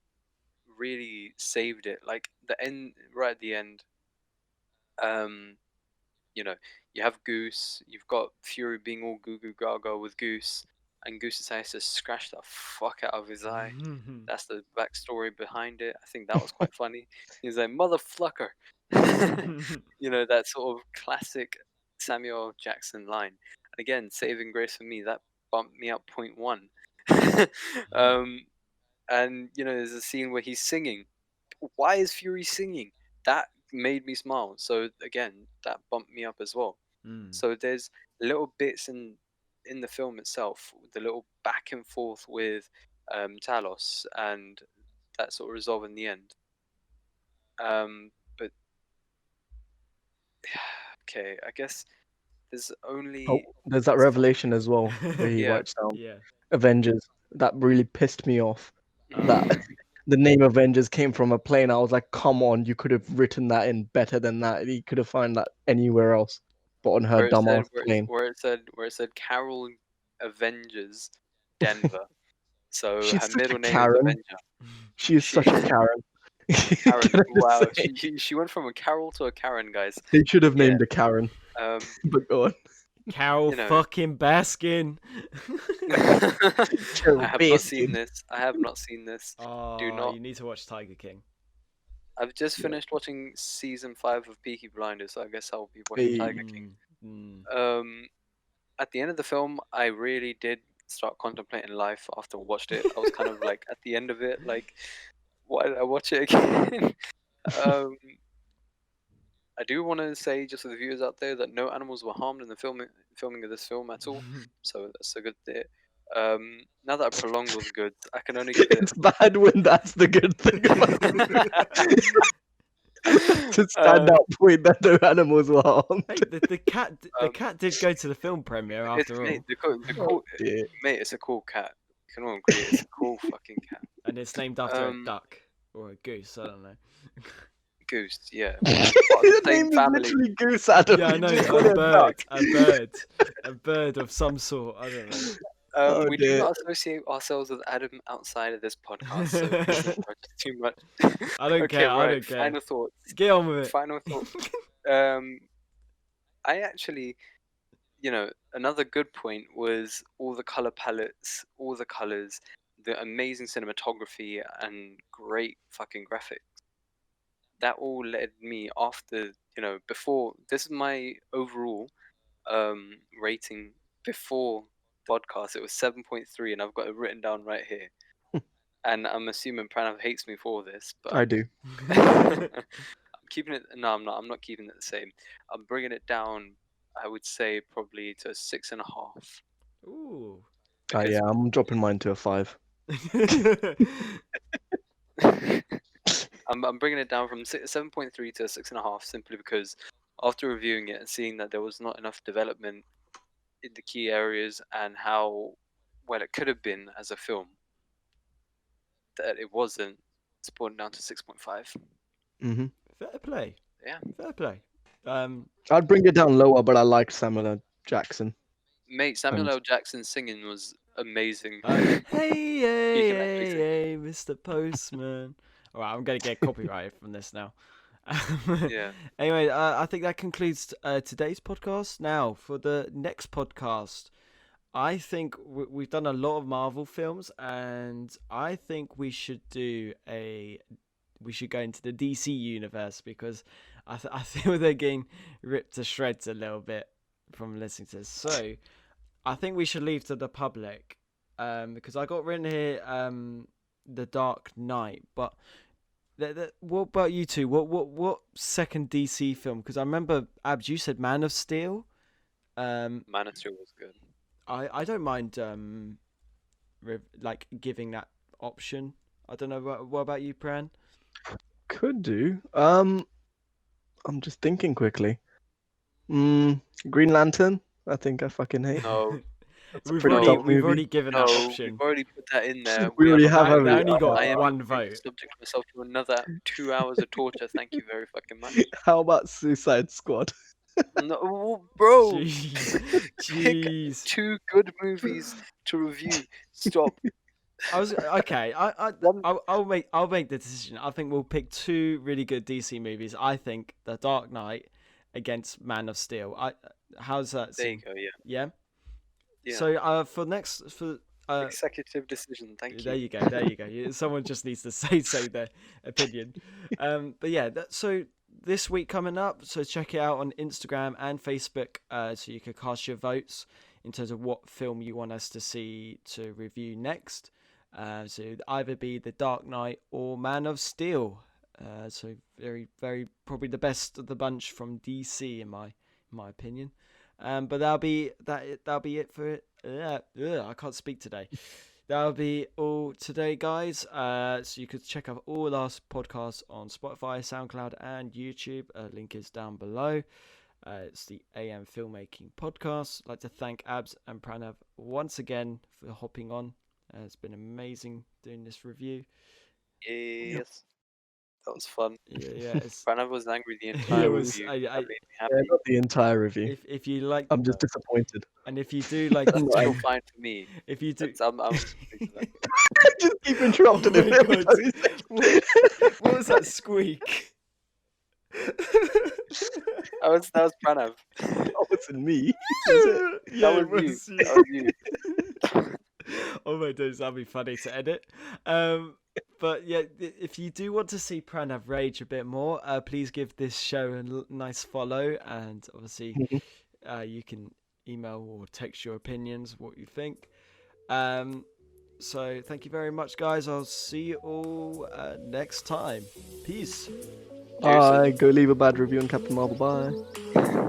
Speaker 2: really saved it, like the end, right at the end. Um, you know, you have Goose, you've got Fury being all goo goo gaga with Goose, and Goose decides to scratch the fuck out of his eye. That's the backstory behind it. I think that was quite funny. He's like, motherfucker. That sort of classic Samuel Jackson line. And again, saving grace for me, that bumped me up 0.1. And, there's a scene where he's singing. Why is Fury singing? That made me smile. So, again, that bumped me up as well. So there's little bits in the film itself, the little back and forth with Talos and that sort of resolve in the end. But okay, I guess there's only
Speaker 3: There's that revelation as well where he
Speaker 2: Yeah.
Speaker 3: writes down
Speaker 1: Yeah.
Speaker 3: Avengers. That really pissed me off. That the name Avengers came from a plane. I was like, come on, you could have written that in better than that. You could have found that anywhere else, but on her
Speaker 2: where it said
Speaker 3: dumbass plane.
Speaker 2: where it said Carol Avengers Denver. So
Speaker 3: She's
Speaker 2: her
Speaker 3: such
Speaker 2: middle
Speaker 3: a
Speaker 2: name is
Speaker 3: Karen.
Speaker 2: Avenger.
Speaker 3: She is such a Karen.
Speaker 2: Karen.
Speaker 3: Can I just
Speaker 2: Wow,
Speaker 3: say?
Speaker 2: she went from a Carol to a Karen, guys.
Speaker 3: They should have
Speaker 2: Yeah.
Speaker 3: named her Karen. But go on.
Speaker 1: Carol
Speaker 2: You know.
Speaker 1: fucking Baskin.
Speaker 2: I have not seen this. I have not seen this.
Speaker 1: Oh,
Speaker 2: Do not.
Speaker 1: you need to watch Tiger King.
Speaker 2: I've just finished watching season 5 of Peaky Blinders, so I guess I'll be watching Tiger King. At the end of the film, I really did start contemplating life after I watched it. I was kind of like at the end of it, like, why did I watch it again? I do want to say, just for the viewers out there, that no animals were harmed in the filming of this film at all. So that's a good bit. Now that I prolonged all the goods, I can only give it.
Speaker 3: It's bad when that's the good thing about it. That's a standout point that no animals were harmed.
Speaker 1: Hey, the cat did go to the film premiere after all.
Speaker 2: Mate, mate, it's a cool cat. You can all agree, it's a cool fucking cat.
Speaker 1: And it's named after a duck or a goose, I don't know.
Speaker 2: Goose, yeah.
Speaker 3: The name is literally Goose, Adam.
Speaker 1: Yeah, I know, a bird of some sort, I don't know.
Speaker 2: We do not associate ourselves with Adam outside of this podcast, so please don't judge us too much.
Speaker 1: I don't care.
Speaker 2: Right,
Speaker 1: I don't care.
Speaker 2: Final thoughts.
Speaker 1: Get on with it.
Speaker 2: Final thoughts. I actually, another good point was all the color palettes, all the colors, the amazing cinematography, and great fucking graphics. That all led me after, before. This is my overall rating before podcast. It was 7.3, and I've got it written down right here. And I'm assuming Pranav hates me for this, but
Speaker 3: I do.
Speaker 2: I'm keeping it. No, I'm not. I'm not keeping it the same. I'm bringing it down. I would say probably to 6.5.
Speaker 1: Ooh.
Speaker 3: Yeah, I'm dropping mine to a 5.
Speaker 2: I'm bringing it down from 7.3 to 6.5 simply because after reviewing it and seeing that there was not enough development in the key areas and how well it could have been as a film, that it wasn't, it's brought down to 6.5.
Speaker 3: Mm-hmm.
Speaker 1: Fair play.
Speaker 2: Yeah.
Speaker 1: Fair play.
Speaker 3: I'd bring it down lower, but I liked Samuel L. Jackson.
Speaker 2: Mate, Samuel L. Jackson singing was amazing.
Speaker 1: Hey, Mr. Postman. All right, I'm going to get copyrighted from this now.
Speaker 2: Yeah.
Speaker 1: Anyway, I think that concludes today's podcast. Now, for the next podcast, I think we've done a lot of Marvel films, and I think we should go into the DC universe because I feel they're getting ripped to shreds a little bit from listening to this. So I think we should leave to the public because I got written here The Dark Knight, but what about you two? What second DC film? Because I remember, Abs, you said Man of Steel.
Speaker 2: Man of Steel was good.
Speaker 1: I don't mind giving that option. I don't know. What about you, Pran?
Speaker 3: Could do. I'm just thinking quickly. Green Lantern. I think I fucking hate.
Speaker 2: No.
Speaker 1: We've already given that option.
Speaker 2: We've already put that in there.
Speaker 3: We already have.
Speaker 1: I only got one vote.
Speaker 2: Subject myself to another 2 hours of torture. Thank you very fucking much.
Speaker 3: How about Suicide Squad?
Speaker 2: No, bro.
Speaker 1: Jeez.
Speaker 2: Pick 2 good movies to review. Stop.
Speaker 1: Okay. I'll make the decision. I think we'll pick 2 really good DC movies. I think The Dark Knight against Man of Steel. How's that seem?
Speaker 2: There you go.
Speaker 1: Yeah.
Speaker 2: Yeah.
Speaker 1: So
Speaker 2: executive decision. Thank you.
Speaker 1: There you go. Someone just needs to say their opinion. But yeah, so this week coming up, so check it out on Instagram and Facebook, so you can cast your votes in terms of what film you want us to see to review next. So it'd either be The Dark Knight or Man of Steel. So very, very probably the best of the bunch from DC in my opinion. But that'll be it for it. I can't speak today. That'll be all today, guys. So you could check out all our podcasts on Spotify, SoundCloud, and YouTube. Link is down below. It's the AM Filmmaking Podcast. I'd like to thank Abs and Pranav once again for hopping on. It's been amazing doing this review.
Speaker 2: Yes. That was fun.
Speaker 1: Yeah. It's,
Speaker 2: Pranav was angry the entire
Speaker 1: was.
Speaker 2: review.
Speaker 1: I
Speaker 2: That made me
Speaker 3: Yeah,
Speaker 2: happy.
Speaker 3: not the entire review.
Speaker 1: if you like,
Speaker 3: I'm just disappointed.
Speaker 1: and if you do like,
Speaker 2: That's still fine for me.
Speaker 1: if you do,
Speaker 2: I'm used to that.
Speaker 3: Just keep interrupting
Speaker 1: Oh
Speaker 3: him
Speaker 1: my
Speaker 3: every
Speaker 1: God.
Speaker 3: time he says
Speaker 1: what was that squeak?
Speaker 2: That was Pranav.
Speaker 3: that wasn't me. Was it?
Speaker 1: Yeah,
Speaker 2: That
Speaker 1: it
Speaker 2: was you.
Speaker 1: was you.
Speaker 2: That was you.
Speaker 1: Oh my days, that'd be funny to edit. But yeah, if you do want to see Pranav rage a bit more, please give this show a nice follow, and obviously, you can email or text your opinions, what you think. So thank you very much, guys. I'll see you all next time. Peace.
Speaker 3: Bye. Go leave a bad review on Captain Marvel. Bye.